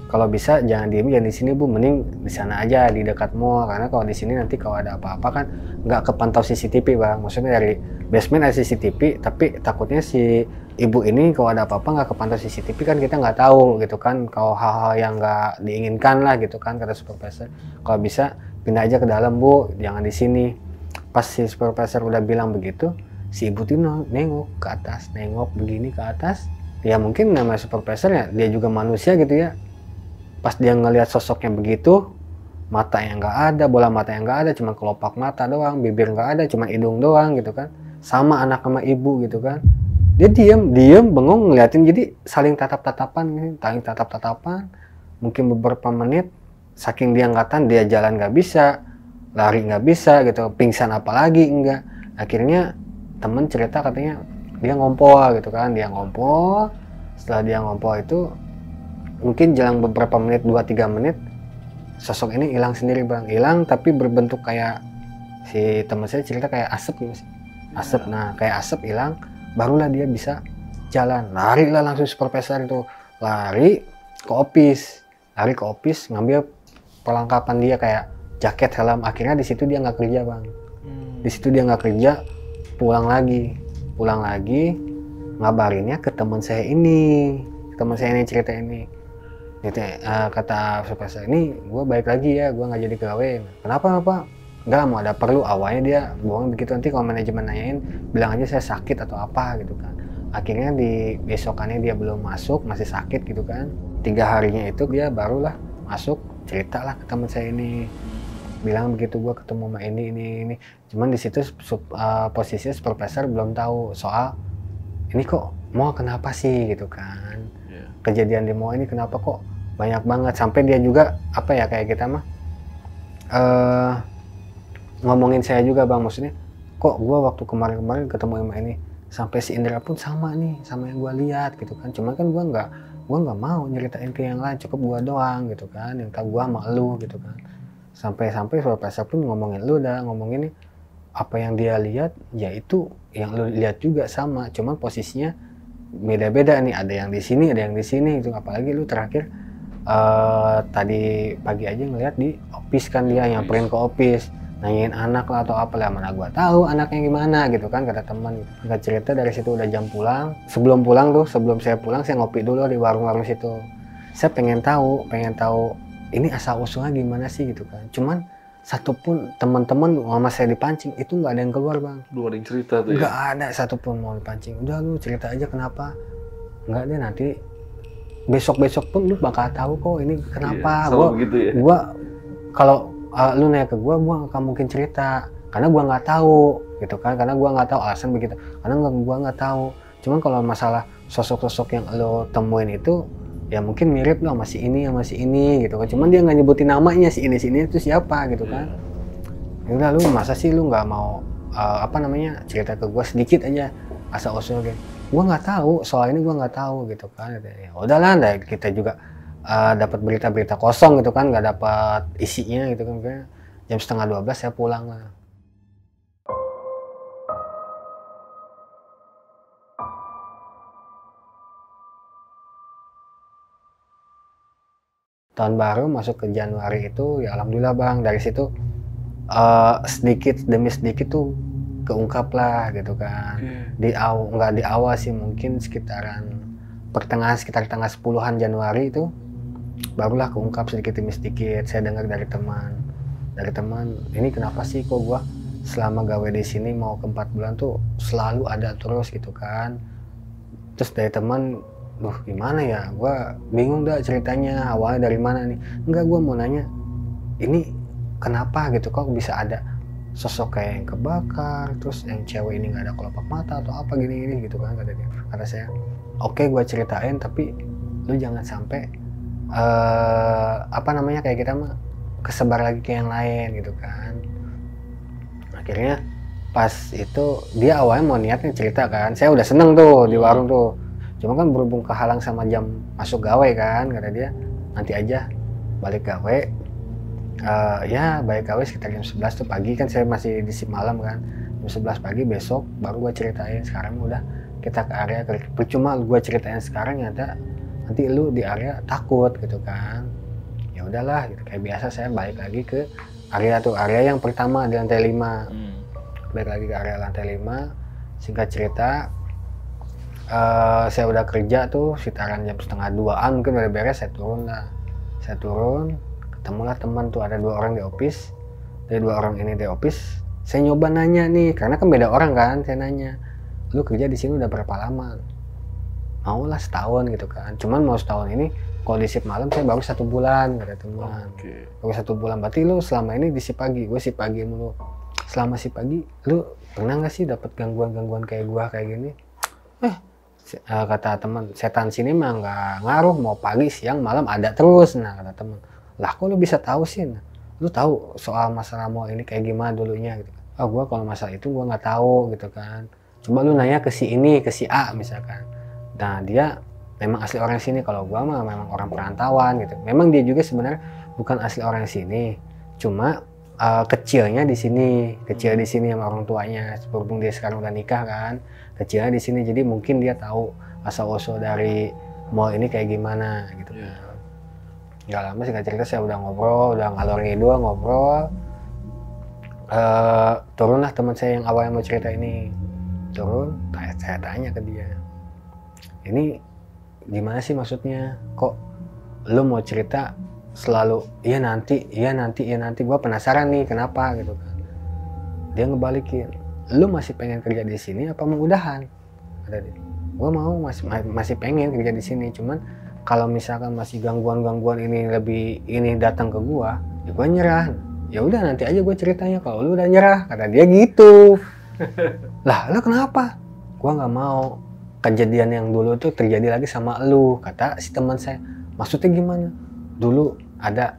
Kalau bisa jangan di sini bu, mending di sana aja di dekat mall, karena kalau di sini nanti kalau ada apa-apa kan nggak kepantau CCTV bang. Maksudnya dari basement ada CCTV, tapi takutnya si ibu ini kalau ada apa-apa nggak kepantau CCTV kan kita nggak tahu gitu kan, kalau hal-hal yang nggak diinginkan lah gitu kan, kata supervisor. Kalau bisa pindah aja ke dalam bu, jangan di sini. Pas si supervisor udah bilang begitu, si ibu tuh nengok ke atas, nengok begini ke atas. Ya mungkin nama supervisor ya, dia juga manusia gitu ya. Pas dia ngelihat sosoknya begitu, mata yang nggak ada, bola mata yang nggak ada, cuma kelopak mata doang, bibir nggak ada, cuma hidung doang gitu kan. Sama anak sama ibu gitu kan. Dia diem bengong ngeliatin, jadi saling tatap-tatapan, mungkin beberapa menit, saking dia angkatan, dia jalan nggak bisa, lari nggak bisa gitu, pingsan apalagi enggak. Akhirnya temen cerita katanya dia ngompol gitu kan, setelah dia ngompol itu mungkin jalan beberapa menit, 2-3 menit, sosok ini hilang sendiri bang, hilang tapi berbentuk kayak, si teman saya cerita kayak asap gitu sih, asap. Nah kayak asap hilang, barulah dia bisa jalan. Lari lah langsung supervisor itu, lari ke office, ngambil perlengkapan dia kayak jaket, helm. Akhirnya di situ dia nggak kerja bang, di situ dia nggak kerja, pulang lagi ngabarinnya ke teman saya ini cerita ini. Kata supervisor ini, gue balik lagi ya, gue nggak jadi gawe. Kenapa? Nggak mau ada perlu. Awalnya dia bohong begitu, nanti kalau manajemen nanyain bilang aja saya sakit atau apa gitu kan. Akhirnya di besokannya dia belum masuk, masih sakit gitu kan. 3 harinya itu dia barulah masuk, cerita lah ke teman saya ini, bilang begitu, gue ketemu sama ini. Cuman di situ posisinya supervisor belum tahu soal ini kok mau kenapa sih gitu kan. Kejadian di mall ini kenapa kok banyak banget, sampai dia juga apa ya, kayak kita mah ngomongin saya juga bang, maksudnya kok gue waktu kemarin ketemu sama ini, sampai si Indra pun sama nih sama yang gue lihat gitu kan. Cuman kan gue nggak mau nyeritain ke yang lain, cukup gue doang gitu kan, yang tahu gue sama lu gitu kan. Sampai supervisor pun ngomongin lu, ngomongin nih apa yang dia lihat, ya itu yang lu lihat juga sama, cuman posisinya beda-beda nih, ada yang di sini gitu. Apalagi lu terakhir tadi pagi aja ngeliat di office kan, dia nyamperin ke office, nanyain anak lah atau apa lah, mana gua tahu anaknya gimana gitu kan, kata teman. Nggak cerita dari situ udah jam pulang. Sebelum saya pulang, saya ngopi dulu di warung-warung situ. Saya pengen tahu ini asal usulnya gimana sih gitu kan. Cuman satupun teman-teman sama saya dipancing itu nggak ada yang keluar bang. Lu ada yang cerita tuh ya? Nggak ada satupun mau dipancing. Udah lu cerita aja kenapa. Nggak deh, nanti besok pun lu bakal tahu kok ini kenapa. Gua kalau lu nanya ke gua nggak akan mungkin cerita karena gua nggak tahu gitu kan, karena gua nggak tahu alasan begitu, karena gua nggak tahu. Cuman kalau masalah sosok-sosok yang lo temuin itu ya mungkin mirip lah masih ini gitu kan. Cuman dia nggak nyebutin namanya, si ini itu siapa gitu kan. Ya udah, lu masa sih lu nggak mau cerita ke gua sedikit aja asal usul gitu. Gua nggak tahu soal ini, gua nggak tahu gitu kan. Ya udahlah, kita juga dapat berita-berita kosong gitu kan, nggak dapat isinya gitu kan. Kayak jam 11:30 saya pulang lah. Tahun baru masuk ke Januari itu ya alhamdulillah bang, dari situ sedikit demi sedikit tuh keungkap lah gitu kan. Nggak di awal sih, mungkin sekitar tanggal 10-an Januari itu barulah keungkap sedikit demi sedikit. Saya dengar dari teman ini kenapa sih kok gua selama gawe di sini mau ke 4 bulan tuh selalu ada terus gitu kan. Terus dari teman, gimana ya, gue bingung dah ceritanya, awalnya dari mana nih. Enggak, gue mau nanya ini kenapa gitu, kok bisa ada sosok kayak yang kebakar, terus yang cewek ini nggak ada kelopak mata atau apa gini gitu kan, kata saya. Oke, gue ceritain, tapi lu jangan sampai kayak kita mah kesebar lagi ke yang lain gitu kan. Akhirnya pas itu dia awalnya mau niatnya cerita kan, saya udah seneng tuh di warung tuh. Cuma kan berhubung kehalang sama jam masuk gawe kan, kata dia nanti aja balik gawe. Balik gawe sekitar jam 11 tuh pagi kan, saya masih di shift malam kan. Jam 11 pagi besok baru gue ceritain. Sekarang udah kita ke area, percuma gue ceritain sekarang nanti lu di area takut gitu kan. Ya udahlah gitu, kayak biasa saya balik lagi ke area yang pertama di lantai 5. Balik lagi ke area lantai 5. Singkat cerita, saya udah kerja tuh sekitaran jam 1:30-an mungkin udah beres, saya turun, ketemulah teman tuh, ada 2 orang di office. Dari 2 orang ini di office, saya nyoba nanya nih, karena kan beda orang kan. Saya nanya, lu kerja di sini udah berapa lama? Mau lah setahun gitu kan. Cuman mau setahun ini Kalau di shift malam saya baru 1 bulan, kata teman. Baru 1 bulan, berarti lu selama ini di shift pagi. Gue shift pagi mulu. Selama shift pagi, lu pernah nggak sih dapat gangguan-gangguan kayak gua kayak gini? Kata teman, setan sini mah nggak ngaruh, mau pagi, siang, malam ada terus. Nah, kata teman, lah kok lu bisa tahu sih? Nah, lu tahu soal masalah mau ini kayak gimana dulunya gitu. Gua kalau masalah itu gua nggak tahu gitu kan. Coba lu nanya ke si ini, ke si A misalkan. Nah, dia memang asli orang sini, kalau gua mah memang orang perantauan gitu. Memang dia juga sebenarnya bukan asli orang sini, cuma kecilnya di sini, kecil di sini sama orang tuanya. Berhubung dia sekarang udah nikah kan, kecilnya di sini, jadi mungkin dia tahu asal usul dari mall ini kayak gimana gitu. Gak lama singkat cerita saya udah ngobrol, udah ngalor ngidul ngobrol. Turunlah teman saya yang awalnya mau cerita ini, turun, saya tanya ke dia, ini gimana sih maksudnya, kok lu mau cerita selalu iya nanti, gue penasaran nih kenapa gitu kan. Dia ngebalikin, lu masih pengen kerja di sini apa mau udahan? Kata dia, gue mau masih pengen kerja di sini, cuman kalau misalkan masih gangguan ini datang ke gue, ya gue nyerah. Ya udah nanti aja gue ceritanya kalau lu udah nyerah, kata dia gitu. Lah lu kenapa? Gue nggak mau kejadian yang dulu tuh terjadi lagi sama lu, kata si teman saya. Maksudnya gimana? Dulu ada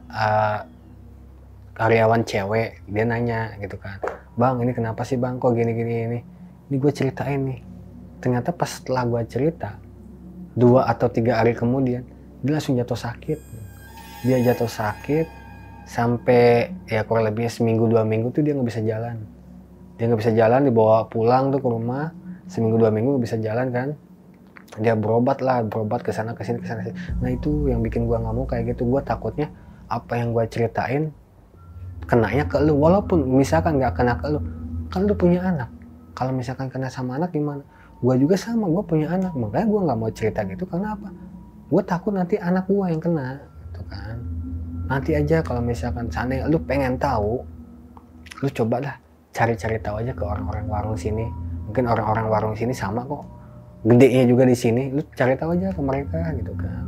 karyawan cewek, dia nanya gitu kan, bang ini kenapa sih bang kok gini ini gue ceritain nih. Ternyata pas setelah gue cerita 2 atau 3 hari kemudian dia langsung jatuh sakit. Dia jatuh sakit sampai ya kurang lebihnya seminggu 2 minggu tuh dia nggak bisa jalan. Dia nggak bisa jalan, dibawa pulang tuh ke rumah. Seminggu 2 minggu bisa jalan kan, dia berobat ke sana ke sini. Nah itu yang bikin gua nggak mau kayak gitu. Gua takutnya apa yang gua ceritain kenanya ke lu, walaupun misalkan nggak kena ke lu, kan lu punya anak. Kalau misalkan kena sama anak gimana? Gua juga sama, gua punya anak, makanya gua nggak mau cerita gitu. Karena apa? Gua takut nanti anak gua yang kena, gitu kan. Nanti aja kalau misalkan sana lu pengen tahu, lu coba dah cari-cari tahu aja ke orang-orang warung sini. Mungkin orang-orang warung sini sama kok, gedenya juga di sini, lu cari tahu aja ke mereka gitu kan.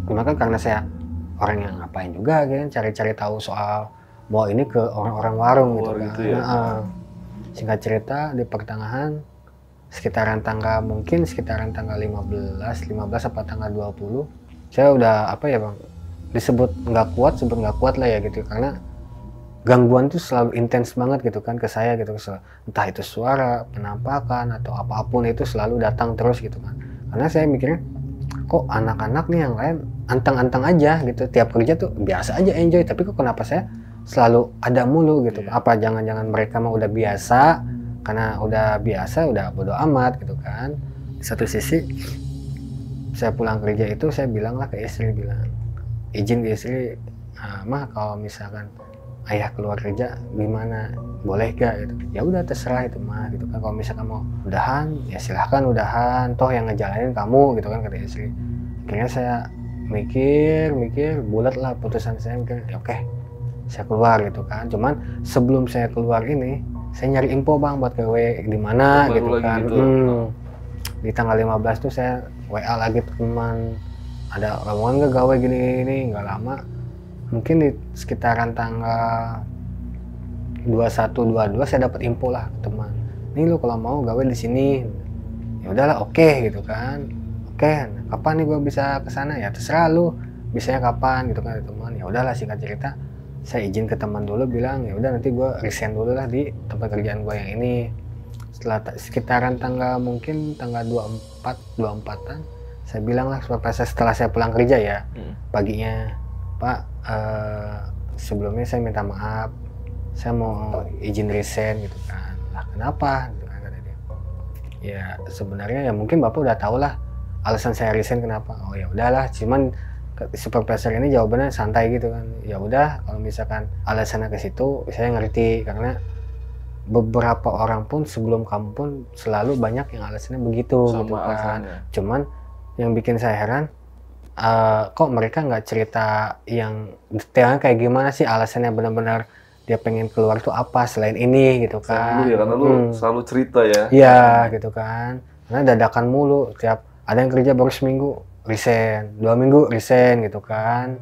Cuma kan karena saya orang yang ngapain juga kan, cari-cari tahu soal mau ini ke orang-orang warung gitu kan. Gitu ya? Singkat cerita di pertengahan sekitaran tanggal 15 apa tanggal 20, saya udah apa ya bang, disebut nggak kuat lah ya gitu, karena gangguan tuh selalu intens banget gitu kan ke saya gitu, entah itu suara, penampakan atau apapun itu selalu datang terus gitu kan. Karena saya mikirnya kok anak-anak nih yang lain anteng-anteng aja gitu, tiap kerja tuh biasa aja enjoy, tapi kok kenapa saya selalu ada mulu gitu. Apa jangan-jangan mereka mah udah biasa, karena udah biasa udah bodo amat gitu kan. Di satu sisi saya pulang kerja itu saya bilang lah ke istri, izin ke istri, mah kalau misalkan ayah keluar kerja gimana, boleh gak gitu. Ya udah terserah itu mah gitu kan, kalau misalkan mau udahan ya silahkan udahan, toh yang ngejalanin kamu gitu kan, kata istri. Akhirnya saya mikir bulat lah putusan saya, mikir ya oke, saya keluar gitu kan. Cuman sebelum saya keluar ini saya nyari info bang buat gawe di mana gitu kan. Di tanggal 15 tuh saya WA lagi teman, ada lowongan gak gawe gini, nggak lama mungkin di sekitaran tanggal 21-22 saya dapat info lah ke teman, nih lu kalau mau gawe di sini. Ya udahlah oke gitu kan. Oke, kapan nih gue bisa ke sana? Ya terserah lu, bisanya kapan gitu kan teman. Ya udahlah singkat cerita saya izin ke teman dulu, bilang ya udah nanti gue resign dulu lah di tempat kerjaan gue yang ini. Setelah sekitaran tanggal mungkin tanggal 24-an saya bilang lah setelah saya pulang kerja ya, paginya, Pak, sebelumnya saya minta maaf, saya mau izin resign gitu kan. Lah kenapa? Gitu kan, kata dia. Ya sebenarnya ya mungkin Bapak udah tahu lah alasan saya resign kenapa. Oh ya udahlah, cuman supervisor ini jawabannya santai gitu kan. Ya udah kalau misalkan alasannya ke situ saya ngerti, karena beberapa orang pun sebelum kamu pun selalu banyak yang alasannya begitu gitu kan. Alasannya. Cuman yang bikin saya heran, kok mereka nggak cerita yang detailnya kayak gimana sih alasannya benar-benar dia pengen keluar tuh apa selain ini gitu kan. Ya, karena lu selalu cerita ya. Iya gitu kan, karena dadakan mulu, tiap ada yang kerja baru seminggu resign, 2 minggu resign gitu kan.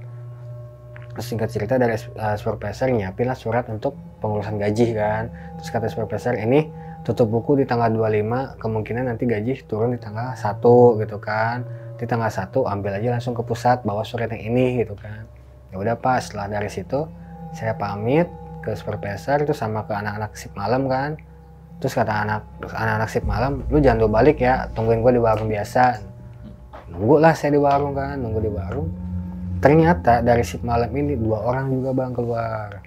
Terus singkat cerita dari supervisor nyiapin lah surat untuk pengurusan gaji kan. Terus kata supervisor, ini tutup buku di tanggal 25, kemungkinan nanti gaji turun di tanggal 1 gitu kan. Di tanggal 1 ambil aja langsung ke pusat, bawa surat yang ini gitu kan. Ya udah Pak, setelah dari situ saya pamit ke supervisor itu sama ke anak-anak shift malam kan. Terus kata anak-anak shift malam, lu jangan dulu balik ya, tungguin gue di warung biasa. Nunggu lah saya di warung kan, nunggu di warung. Ternyata dari shift malam ini 2 orang juga bang keluar.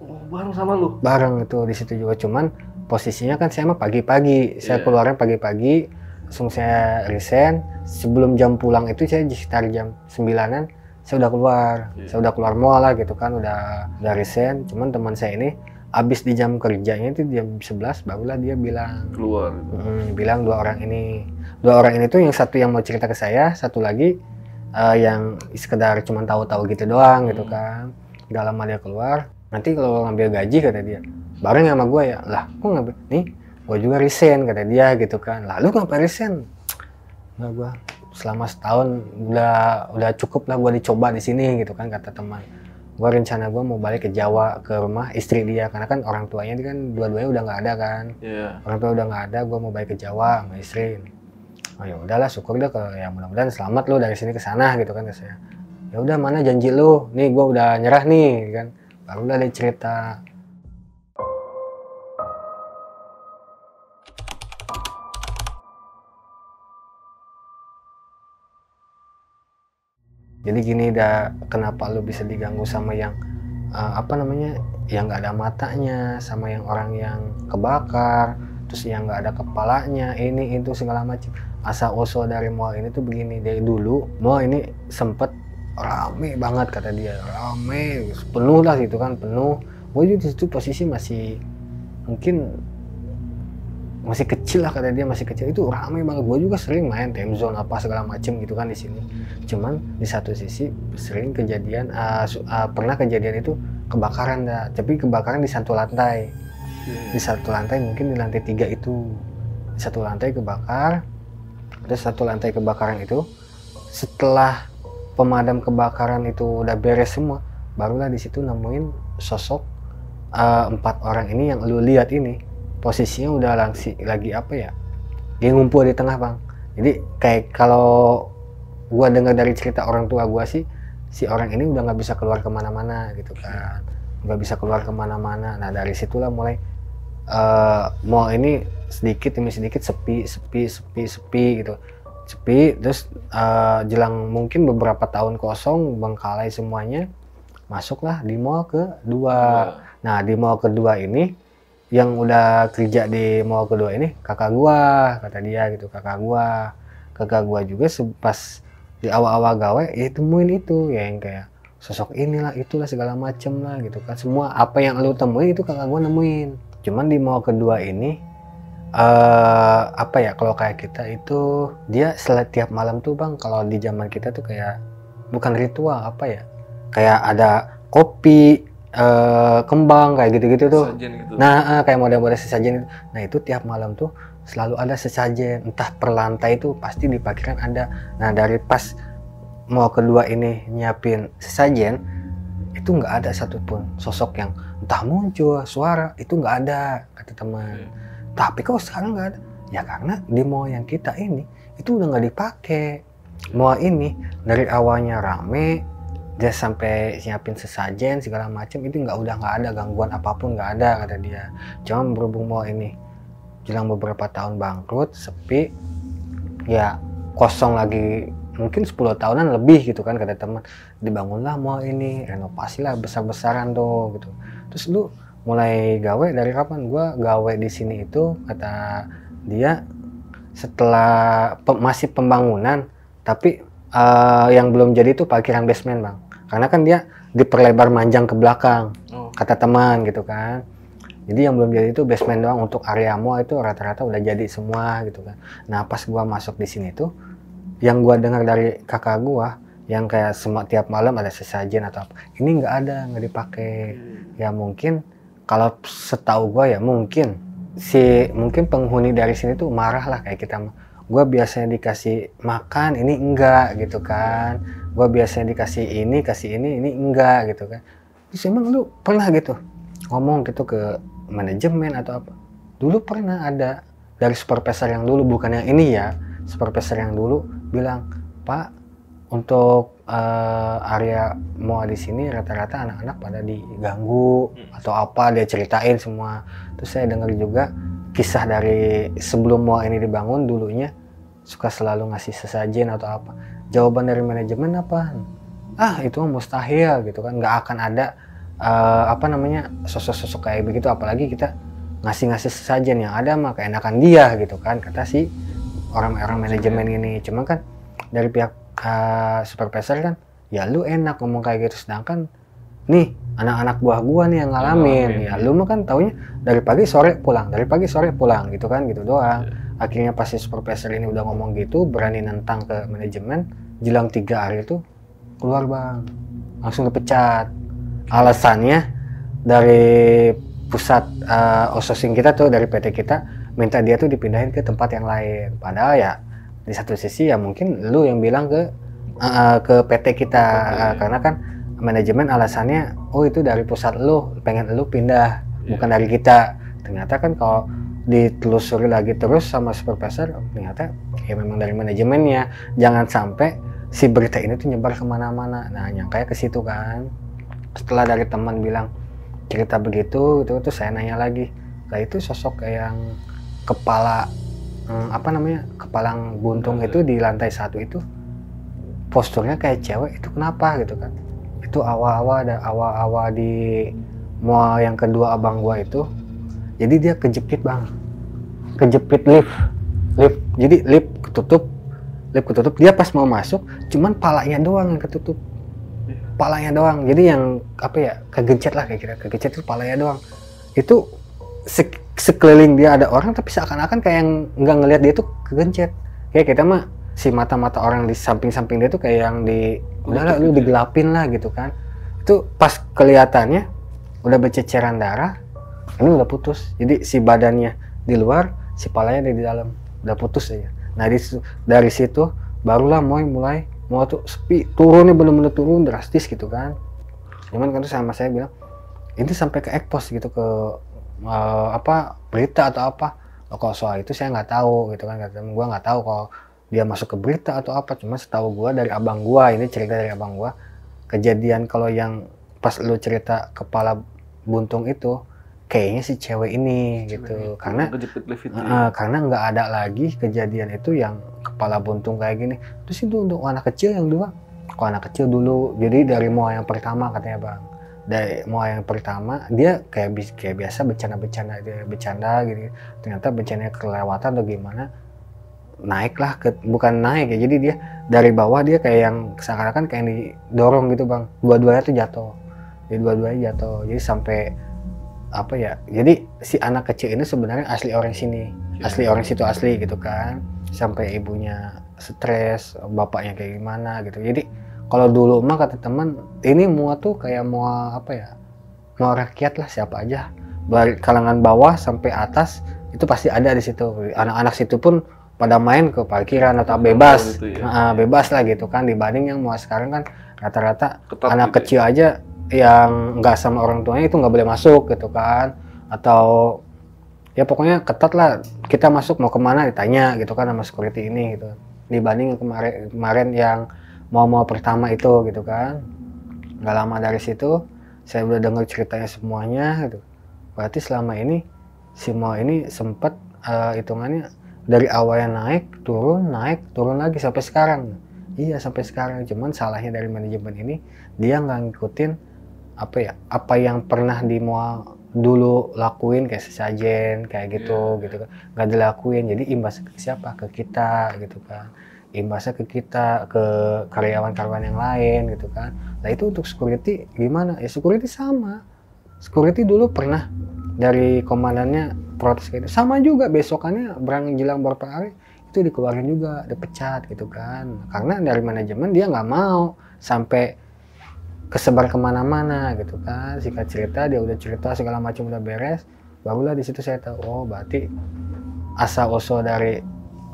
Oh, bareng sama lu? Bareng itu di situ juga, cuman posisinya kan saya mah pagi-pagi. Saya keluarnya pagi-pagi, langsung saya resign. Sebelum jam pulang itu saya sekitar jam 9-an saya udah keluar. Saya udah keluar mall lah gitu kan, udah resign. Cuman teman saya ini abis di jam kerjanya itu jam 11 barulah dia bilang Keluar. Bilang 2 orang ini tuh yang satu yang mau cerita ke saya, satu lagi yang sekedar cuma tahu-tahu gitu doang gitu kan. Gak lama dia keluar, nanti kalau ngambil gaji kata dia bareng sama gue ya. Lah kok ngambil, nih gue juga resign kata dia gitu kan. Lalu kenapa resign? Nggak, gue selama setahun udah cukup lah gue dicoba di sini gitu kan, kata teman. Gue rencana gue mau balik ke Jawa ke rumah istri dia, karena kan orang tuanya kan dua-duanya udah nggak ada kan. Orang tua udah nggak ada, gue mau balik ke Jawa sama istri. Oh ya udahlah, syukur deh, kalau ya mudah-mudahan selamat lo dari sini ke sana gitu kan, saya. Ya udah, mana janji lo, nih gue udah nyerah nih kan. Baru udah dia cerita. Jadi gini, kenapa lu bisa diganggu sama yang yang nggak ada matanya, sama yang orang yang kebakar, terus yang nggak ada kepalanya, ini itu segala macam. Asal usul dari mall ini tuh begini, dari dulu mall ini sempet rame banget kata dia, rame, penuh lah gitu kan, penuh. Gue di situ posisi masih kecil lah kata dia, masih kecil, itu rame banget. Gue juga sering main time zone apa segala macem gitu kan di sini. Cuman di satu sisi sering kejadian, pernah kejadian itu kebakaran dah, tapi kebakaran di satu lantai. Di satu lantai, mungkin di lantai 3 itu. Di satu lantai kebakar. Terus satu lantai kebakaran itu, setelah pemadam kebakaran itu udah beres semua, barulah di situ nemuin sosok 4 orang ini yang lu lihat ini. Posisinya udah lagi apa ya, dia ngumpul di tengah bang. Jadi kayak kalau gua dengar dari cerita orang tua gua sih, si orang ini udah nggak bisa keluar kemana-mana gitu kan, nggak bisa keluar kemana-mana. Nah dari situlah mulai mall ini sedikit demi sedikit sepi gitu, sepi. Terus jelang mungkin beberapa tahun kosong, bengkalai semuanya, masuklah di mall kedua. Nah di mall kedua ini, yang udah kerja di mall kedua ini kakak gua, kata dia gitu. Kakak gua juga pas di awal-awal gawe ya temuin itu ya, yang kayak sosok inilah itulah segala macem lah gitu kan. Semua apa yang lu temuin itu kakak gua nemuin. Cuman di mall kedua ini kalau kayak kita itu, dia setiap malam tuh bang, kalau di zaman kita tuh kayak bukan ritual kayak ada kopi, kembang kayak gitu-gitu tuh. Gitu. Nah kayak model-model sesajen itu. Nah itu tiap malam tuh selalu ada sesajen, entah per lantai itu pasti diparkiran ada. Nah dari pas mall kedua ini nyiapin sesajen, itu nggak ada satupun sosok yang entah muncul suara, itu nggak ada kata teman. Tapi kok sekarang nggak ada? Ya karena di mall yang kita ini itu udah nggak dipakai. Mall ini dari awalnya rame, dia sampai siapin sesajen segala macam, itu udah nggak ada gangguan apapun, nggak ada kata dia. Cuma berhubung mall ini jelang beberapa tahun bangkrut, sepi, ya kosong lagi mungkin 10 tahunan lebih gitu kan kata teman. Dibangunlah mall ini, renovasi lah besar-besaran tuh gitu. Terus lu mulai gawe dari kapan? Gua gawe di sini itu kata dia setelah masih pembangunan, tapi yang belum jadi itu parkiran basement bang. Karena kan dia diperlebar manjang ke belakang, kata teman gitu kan. Jadi yang belum jadi itu basement doang, untuk area mall itu rata-rata udah jadi semua gitu kan. Nah pas gua masuk di sini tuh, yang gua dengar dari kakak gua, yang kayak tiap malam ada sesajen atau apa, ini nggak ada, nggak dipakai. Ya mungkin kalau setahu gua ya mungkin penghuni dari sini tuh marah lah kayak kita. Gue biasanya dikasih makan, ini enggak gitu kan. Gue biasanya dikasih ini, kasih ini enggak gitu kan. Terus emang lu pernah gitu ngomong gitu ke manajemen atau apa? Dulu pernah ada dari supervisor yang dulu, bukan yang ini ya, supervisor yang dulu bilang, Pak, untuk area MOA di sini rata-rata anak-anak pada diganggu atau apa, dia ceritain semua. Terus saya dengar juga kisah dari sebelum MOA ini dibangun, dulunya suka selalu ngasih sesajen atau apa. Jawaban dari manajemen apa? Itu mustahil gitu kan, nggak akan ada sosok-sosok kayak begitu, apalagi kita ngasih sesajen, yang ada mah keenakan dia gitu kan, kata si orang-orang manajemen ini. Cuma kan dari pihak supervisor kan, ya lu enak ngomong kayak gitu, sedangkan nih anak-anak buah gua nih yang ngalamin, ya lu mah kan taunya dari pagi sore pulang gitu kan, gitu doang. Akhirnya pas si supervisor ini udah ngomong gitu, berani nentang ke manajemen, jelang 3 hari itu keluar bang, langsung dipecat. Alasannya dari pusat outsourcing kita tuh, dari PT kita minta dia tuh dipindahin ke tempat yang lain. Padahal ya di satu sisi ya mungkin lu yang bilang ke PT kita, karena kan manajemen alasannya, oh itu dari pusat lu, pengen lu pindah, bukan dari kita. Ternyata kan kalau ditelusuri lagi terus sama supervisor, ternyata ya memang dari manajemennya. Jangan sampai si berita ini tuh nyebar kemana-mana. Nah nyangkanya ke situ kan. Setelah dari teman bilang cerita begitu, itu saya nanya lagi, lah itu sosok yang kepala kepala buntung itu di lantai 1 itu posturnya kayak cewek, itu kenapa gitu kan. Itu awal-awal di MOA yang kedua abang gua itu, jadi dia kejepit bang, kejepit lift, jadi lift ketutup, dia pas mau masuk cuman palanya doang yang ketutup, palanya doang. Jadi yang kegencet lah, kayak kira kegencet itu palanya doang. Itu sekeliling dia ada orang, tapi seakan-akan kayak yang nggak ngelihat dia tuh kegencet. Kayak kita mah si mata-mata orang di samping-samping dia tuh kayak yang udahlah lu digelapin lah gitu kan. Itu pas kelihatannya udah berceceran darah, ini udah putus. Jadi si badannya di luar, si palanya di dalam, udah putus aja. Nah dari situ barulah mulai tuh sepi, turunnya bener-bener turun drastis gitu kan. Cuman kan tuh sama saya bilang, ini sampai ke ekpos gitu, ke berita atau apa. Kalau soal itu saya nggak tahu gitu kan, kata gua nggak tahu kalau dia masuk ke berita atau apa. Cuma setahu gua dari abang gua, ini cerita dari abang gua, kejadian kalau yang pas lu cerita kepala buntung itu kayaknya si cewek ini gitu, karena nggak ada lagi kejadian itu yang kepala buntung kayak gini. Terus itu untuk anak kecil yang dua, kok anak kecil dulu. Jadi dari MOA yang pertama katanya bang, dari MOA yang pertama dia kayak biasa bercanda gitu. Ternyata bencananya kelewatan atau gimana, naiklah bukan naik ya, jadi dia dari bawah dia kayak yang seakan-akan kayak didorong gitu bang, dua-duanya tuh jatuh, jadi sampai jadi si anak kecil ini sebenarnya asli orang sini, asli orang situ asli gitu kan, sampai ibunya stres, bapaknya kayak gimana gitu. Jadi kalau dulu mah kata teman, ini MOA tuh kayak MOA MOA rakyat lah, siapa aja dari kalangan bawah sampai atas itu pasti ada di situ. Anak-anak situ pun pada main ke parkiran atau bebas gitu ya. Bebas lah gitu kan, dibanding yang MOA sekarang kan rata-rata anak gitu kecil aja yang nggak sama orang tuanya itu nggak boleh masuk gitu kan, atau ya pokoknya ketat lah, kita masuk mau kemana ditanya gitu kan sama security ini gitu, dibanding yang kemarin yang MOA pertama itu gitu kan. Nggak lama dari situ saya udah dengar ceritanya semuanya gitu. Berarti selama ini si MOA ini sempat hitungannya dari awalnya naik turun lagi sampai sekarang. Iya sampai sekarang. Cuman salahnya dari manajemen ini, dia nggak ngikutin apa yang pernah di MOA dulu lakuin, kayak sesajen kayak gitu gitu kan, nggak dilakuin. Jadi imbasnya ke siapa? Ke kita gitu kan, imbasnya ke kita, ke karyawan-karyawan yang lain gitu kan. Nah itu untuk security gimana ya? Security sama, security dulu pernah dari komandannya protes gitu, sama juga besokannya jelang beberapa hari itu dikeluarin juga, dipecat gitu kan, karena dari manajemen dia nggak mau sampai kesebar kemana-mana gitu kan. Singkat cerita, dia udah cerita segala macam udah beres, barulah di situ saya tahu, oh berarti asal usul dari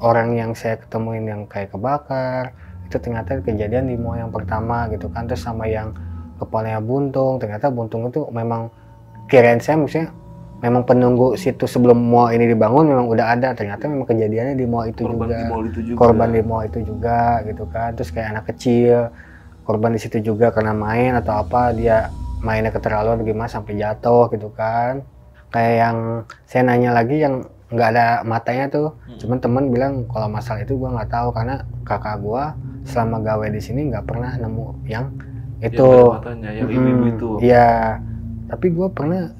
orang yang saya ketemuin yang kayak kebakar itu ternyata kejadian di mall yang pertama gitu kan. Terus sama yang kepalanya buntung, ternyata buntung itu memang kirain saya maksudnya memang penunggu situ sebelum mall ini dibangun memang udah ada, ternyata memang kejadiannya di mall itu korban juga. di mall itu juga. Korban di mall itu juga gitu kan. Terus kayak anak kecil korban di situ juga karena main atau apa, dia mainnya keterlaluan gimana sampai jatuh gitu kan. Kayak yang saya nanya lagi yang nggak ada matanya tuh, cuman temen bilang kalau masalah itu gua nggak tahu karena kakak gua selama gawe di sini nggak pernah nemu yang itu. Yang matanya, yang ibu-ibu itu. Iya, tapi gua pernah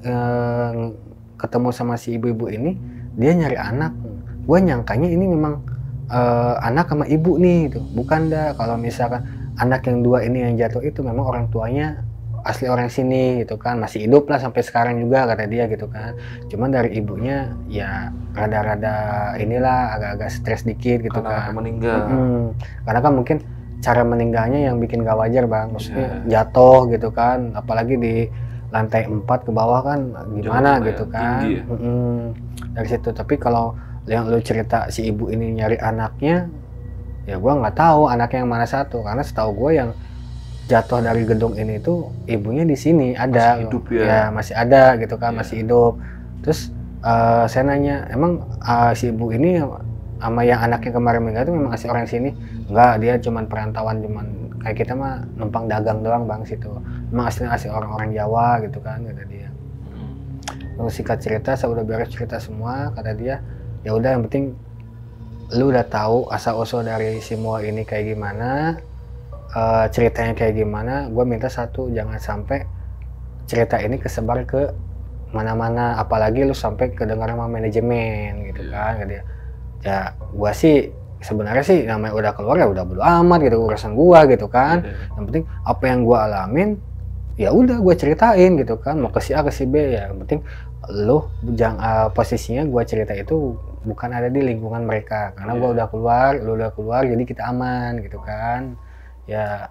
ketemu sama si ibu-ibu ini, dia nyari anak. Gua nyangkanya ini memang anak sama ibu nih gitu, bukan dah. Kalau misalkan anak yang dua ini yang jatuh itu memang orang tuanya asli orang sini gitu kan, masih hidup lah sampai sekarang juga kata dia gitu kan. Cuman dari ibunya ya rada-rada inilah agak-agak stres dikit gitu karena kan. meninggal. Karena kan mungkin cara meninggalnya yang bikin gak wajar bang, maksudnya jatuh gitu kan, apalagi di lantai 4 ke bawah kan gimana gitu kan. Tinggi, ya? Dari situ. Tapi kalau yang lu cerita si ibu ini nyari anaknya, ya gua nggak tahu anaknya yang mana satu, karena setahu gue yang jatuh dari gedung ini tuh ibunya di sini ada, masih hidup ya? Masih ada gitu kan, masih hidup. Terus saya nanya, emang si ibu ini sama yang anaknya kemarin meninggal itu memang asli orang sini? Enggak, dia cuman perantauan, cuman kayak kita mah numpang dagang doang bang situ. Memang asli orang-orang Jawa gitu kan kata dia. Terus singkat cerita, saya udah beres cerita semua, kata dia, ya udah yang penting lu udah tahu asal usul dari si mall ini kayak gimana. Ceritanya kayak gimana, gue minta satu, jangan sampai cerita ini kesebar ke mana-mana, apalagi lu sampai kedengaran sama manajemen gitu kan. Dia ya gue sih sebenarnya sih namanya udah keluar ya udah bodo amat gitu, urusan gue gitu kan. Yang penting apa yang gue alamin ya udah gue ceritain gitu kan, mau ke si A ke si B, ya yang penting lu jangan posisinya gue cerita itu bukan ada di lingkungan mereka, karena gue udah keluar, lu udah keluar, jadi kita aman gitu kan. Ya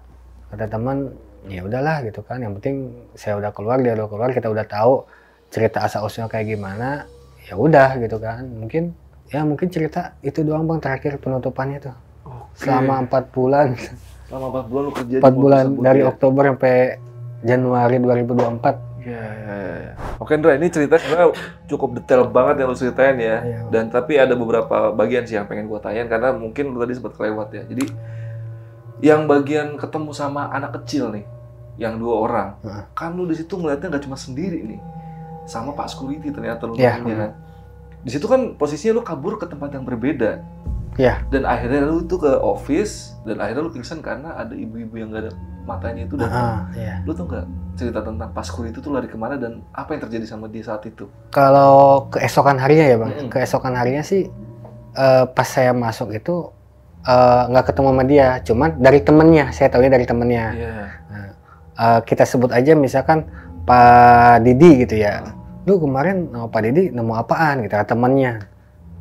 kata teman, ya udahlah gitu kan, yang penting saya udah keluar, dia udah keluar, kita udah tahu cerita asal usulnya kayak gimana, ya udah gitu kan. Mungkin cerita itu doang bang terakhir penutupannya tuh. Selama 4 bulan. Selama 4 bulan lu kerja 4 bulan dari ya? Oktober sampai Januari 2024. Ya. Oke Ndra, ini cerita sebenarnya cukup detail banget yang lu ceritain ya. Dan tapi ada beberapa bagian sih yang pengen gua tanyain karena mungkin lu tadi sempat kelewat ya. Jadi yang bagian ketemu sama anak kecil nih, yang 2 orang, kan lu di situ ngeliatnya nggak cuma sendiri nih, sama Pak Security ternyata lu kan. Di situ kan posisinya lu kabur ke tempat yang berbeda. Dan akhirnya lu tuh ke office, dan akhirnya lu pingsan karena ada ibu-ibu yang nggak ada matanya itu datang. Lu tuh nggak cerita tentang Pak Security itu lari kemana dan apa yang terjadi sama dia saat itu? Kalau keesokan harinya ya bang, keesokan harinya sih pas saya masuk itu nggak ketemu sama dia, cuman dari temennya, saya tahunya dari temennya. Kita sebut aja misalkan Pak Didi gitu ya. Lu kemarin Pak Didi nemu apaan gitu, temennya.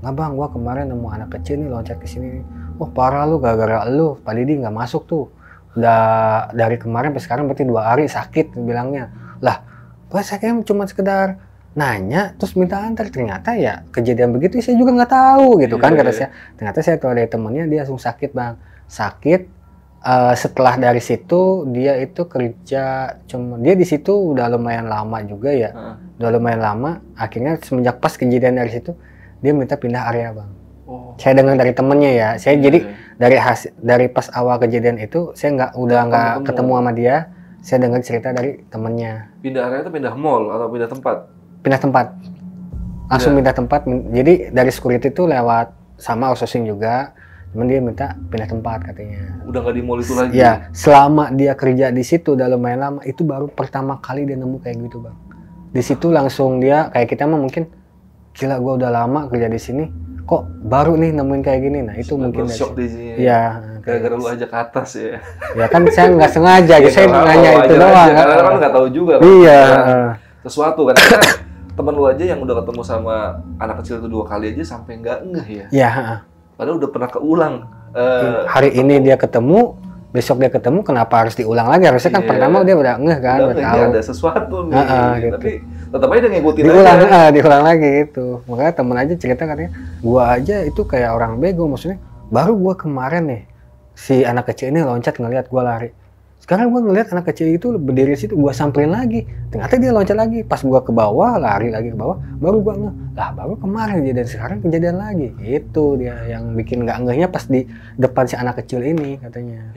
Nggak bang, gua kemarin nemu anak kecil nih loncat ke sini. Wah parah lu, gara-gara lu Pak Didi nggak masuk tuh. Udah dari kemarin sampai sekarang berarti 2 hari sakit bilangnya. Lah, gua saya cuma sekedar nanya terus minta antar, ternyata ya kejadian begitu saya juga nggak tahu gitu kan kata saya. Ternyata saya tahu dari temennya dia langsung sakit bang, sakit. Setelah dari situ dia itu kerja, cuma dia di situ udah lumayan lama juga ya, udah lumayan lama. Akhirnya semenjak pas kejadian dari situ dia minta pindah area bang. Saya dengar dari temennya ya, saya jadi dari pas awal kejadian itu saya nggak ketemu sama dia, saya dengar cerita dari temennya. Pindah area itu pindah mall atau pindah tempat? Pindah tempat, langsung pindah tempat. Jadi dari security itu lewat sama outsourcing juga, cuman dia minta pindah tempat katanya. Udah nggak di mall itu lagi? Ya, selama dia kerja di situ udah lumayan lama, itu baru pertama kali dia nemu kayak gitu bang. Di situ langsung dia kayak kita mah mungkin, gila gua udah lama kerja di sini, kok baru nih nemuin kayak gini. Nah itu mungkin shock di sini. Ya, gara-gara lu ajak ke atas ya. Ya kan saya nggak sengaja, saya nanya itu doang. Karena kan nggak tahu juga. Iya. Sesuatu kan. Temen lu aja yang udah ketemu sama anak kecil itu 2 kali aja sampai nggak ngeh ya? Iya. Padahal udah pernah keulang. Hari ini dia ketemu, besok dia ketemu, kenapa harus diulang lagi? Harusnya kan pertama dia udah ngeh kan, udah tahu. Ada sesuatu nih. Gitu. Tapi Tetap aja dia ngikutin diulang lagi gitu. Makanya temen aja cerita katanya, gua aja itu kayak orang bego, maksudnya baru gua kemarin nih si anak kecil ini loncat ngelihat gua lari. Sekarang gua ngelihat anak kecil itu berdiri situ, gua samperin lagi. Ternyata dia loncat lagi. Pas gua ke bawah, lari lagi ke bawah, baru gua ngeh. Lah baru kemarin kejadian, sekarang kejadian lagi. Itu dia yang bikin nggak ngehnya pas di depan si anak kecil ini katanya.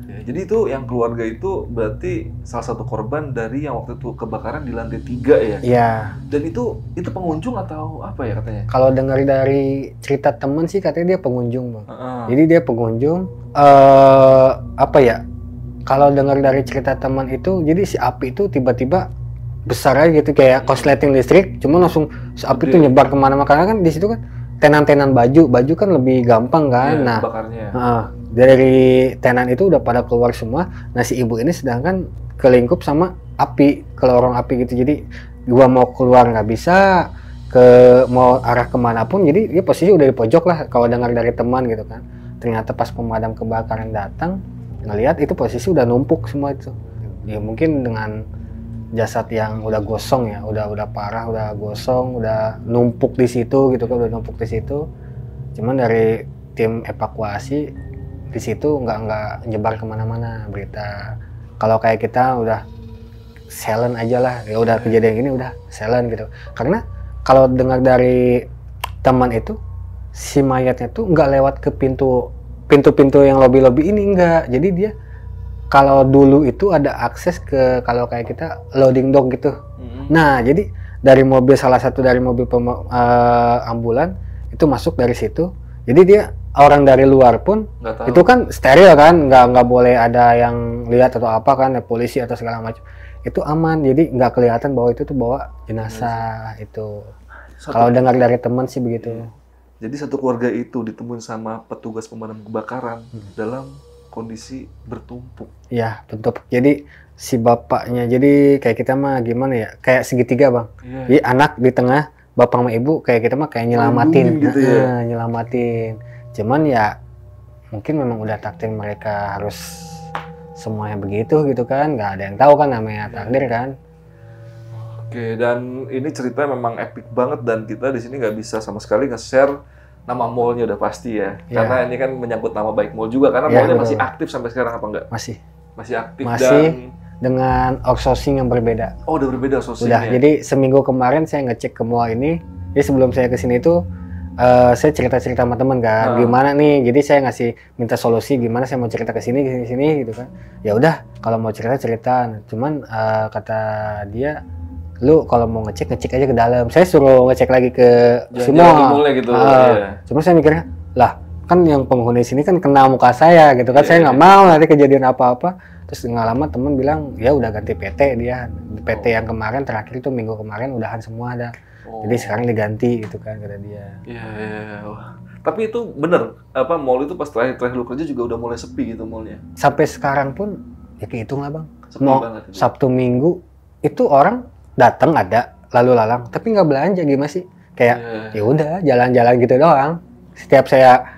Ya, jadi itu yang keluarga itu berarti salah satu korban dari yang waktu itu kebakaran di lantai 3 ya? Iya. Dan itu pengunjung atau apa ya katanya? Kalau dengar dari cerita temen sih katanya dia pengunjung, Bang. Jadi dia pengunjung, apa ya? Kalau dengar dari cerita teman itu, jadi si api itu tiba-tiba besar aja gitu kayak korsleting listrik, cuma langsung si api itu nyebar kemana-mana karena kan di situ kan tenan-tenan baju kan lebih gampang kan. Iya, nah, bakarnya. Dari tenan itu udah pada keluar semua. Nah si ibu ini sedangkan kelingkup sama api, ke lorong api gitu. Jadi gua mau keluar nggak bisa, mau arah kemana pun. Jadi dia posisi udah di pojok lah kalau dengar dari teman gitu kan. Ternyata pas pemadam kebakaran datang ngelihat itu posisi udah numpuk semua itu. Ya mungkin dengan jasad yang udah gosong ya, udah parah, udah gosong, udah numpuk di situ gitu kan, udah numpuk di situ. Cuman dari tim evakuasi di situ nggak nyebar kemana-mana berita. Kalau kayak kita udah silent aja lah, ya udah kejadian ini udah silent gitu. Karena kalau dengar dari teman itu, si mayatnya tuh nggak lewat ke pintu-pintu yang lobby-lobby ini, enggak. Jadi dia kalau dulu itu ada akses ke, kalau kayak kita loading dock gitu. Nah jadi dari mobil, salah satu dari mobil ambulan itu masuk dari situ. Jadi dia orang dari luar pun itu kan steril kan, nggak boleh ada yang lihat atau apa kan, polisi atau segala macam. Itu aman, jadi nggak kelihatan bahwa itu tuh bawa jenazah itu. Kalau dengar dari teman sih begitu. Jadi satu keluarga itu ditemuin sama petugas pemadam kebakaran dalam kondisi bertumpuk. Iya, bertumpuk. Jadi si bapaknya, jadi kayak kita mah gimana ya? Kayak segitiga, Bang. Jadi anak di tengah, bapak sama ibu kayak kita mah kayak nyelamatin gitu ya. Nyelamatin. Cuman ya mungkin memang udah takdir mereka harus semuanya begitu gitu kan. Nggak ada yang tahu kan, namanya takdir kan. Oke, dan ini cerita memang epic banget dan kita di sini nggak bisa sama sekali nge-share nama mallnya udah pasti ya. Karena ini kan menyangkut nama baik mall juga, karena mallnya masih aktif sampai sekarang apa enggak? Masih aktif. Masih dan dengan outsourcing yang berbeda. Oh, udah berbeda outsourcingnya. Udah, jadi seminggu kemarin saya ngecek ke mall ini. Jadi sebelum saya kesini itu saya cerita-cerita sama teman kan, gimana nih. Jadi saya ngasih minta solusi gimana saya mau cerita ke sini gitu kan. Ya udah, kalau mau cerita. Cuman kata dia, lu kalau mau ngecek aja ke dalam. Saya suruh ngecek lagi ke semua. Gitu, Cuma saya mikirnya, lah kan yang penghuni sini kan kenal muka saya gitu kan. Saya nggak mau nanti kejadian apa-apa. Terus nggak lama temen bilang, ya udah ganti PT dia. PT yang kemarin terakhir itu minggu kemarin udahan semua ada. Jadi sekarang diganti gitu kan, kata dia. Iya. Tapi itu bener, apa mall itu pas terakhir lu kerja juga udah mulai sepi gitu mallnya? Sampai sekarang pun ya kehitung lah, Bang. Sepi banget itu. Sabtu Minggu itu orang datang ada lalu lalang, tapi nggak belanja gimana sih? Kayak ya udah jalan-jalan gitu doang. Setiap saya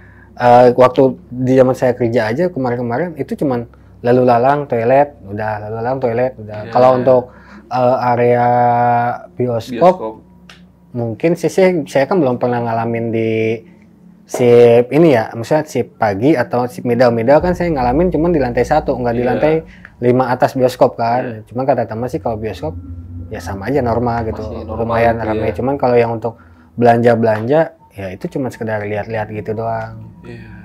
waktu di zaman saya kerja aja kemarin itu cuman lalu lalang toilet, udah lalu lalang toilet, udah. Kalau untuk area bioskop mungkin sih saya kan belum pernah ngalamin di shift ini ya, maksudnya shift pagi atau shift middle kan saya ngalamin cuman di lantai 1, nggak di lantai 5 atas bioskop kan. Cuman kata teman sih kalau bioskop ya sama aja normal gitu, lumayan ramai. Cuman kalau yang untuk belanja ya itu cuma sekedar lihat-lihat gitu doang.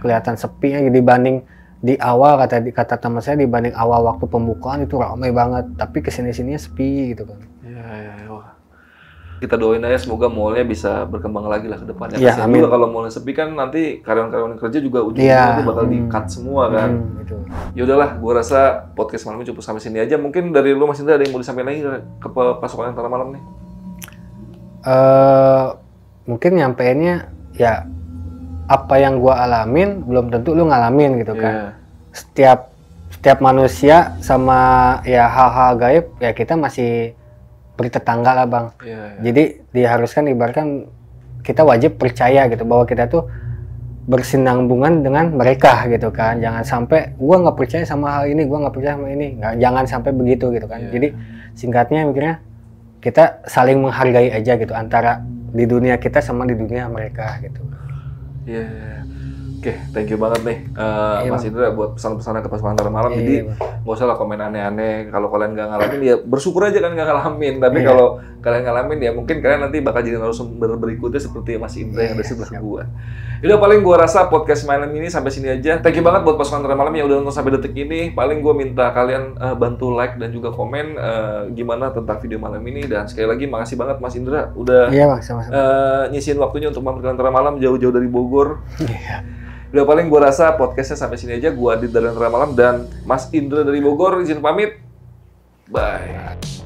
Kelihatan sepi ya dibanding di awal, kata teman saya, dibanding awal waktu pembukaan itu ramai banget, tapi kesini-sininya sepi gitu kan. Kita doain aja semoga mallnya bisa berkembang lagi lah ke depannya. Ya, amin. Juga kalau mallnya sepi kan nanti karyawan-karyawan yang kerja juga ujung-ujungnya bakal di-cut semua kan. Ya udahlah, gua rasa podcast malam ini cukup sampai sini aja. Mungkin dari lu Mas Indra ada yang mau disampaikan lagi ke pasukan antara malam nih? Mungkin nyampeinnya ya apa yang gua alamin belum tentu lu ngalamin gitu kan. Setiap manusia sama ya hal-hal gaib ya kita masih bertetangga lah, Bang. Jadi diharuskan, ibaratkan kita wajib percaya gitu bahwa kita tuh bersinambungan dengan mereka gitu kan. Jangan sampai gua nggak percaya sama hal ini, gua nggak percaya sama ini, jangan sampai begitu gitu kan. Jadi singkatnya mikirnya kita saling menghargai aja gitu antara di dunia kita sama di dunia mereka gitu. Iya. Oke, thank you banget nih Mas Indra buat pesan-pesannya ke Pasukan Antara Malam. Jadi nggak usah lah komen aneh-aneh. Kalau kalian nggak ngalamin ya bersyukur aja kan nggak ngalamin. Tapi kalau kalian ngalamin ya mungkin kalian nanti bakal jadi narasumber berikutnya seperti Mas Indra yang ada sebelah gua. Udah paling gua rasa podcast malam ini sampai sini aja. Thank you banget buat Pasukan Antara Malam yang udah nonton sampai detik ini. Paling gua minta kalian bantu like dan juga komen gimana tentang video malam ini. Dan sekali lagi makasih banget Mas Indra udah nyisihin waktunya untuk memberikan Antara Malam jauh-jauh dari Bogor. Udah paling gue rasa podcastnya sampai sini aja. Gue Adit dari Antara Malam dan Mas Indra dari Bogor izin pamit. Bye.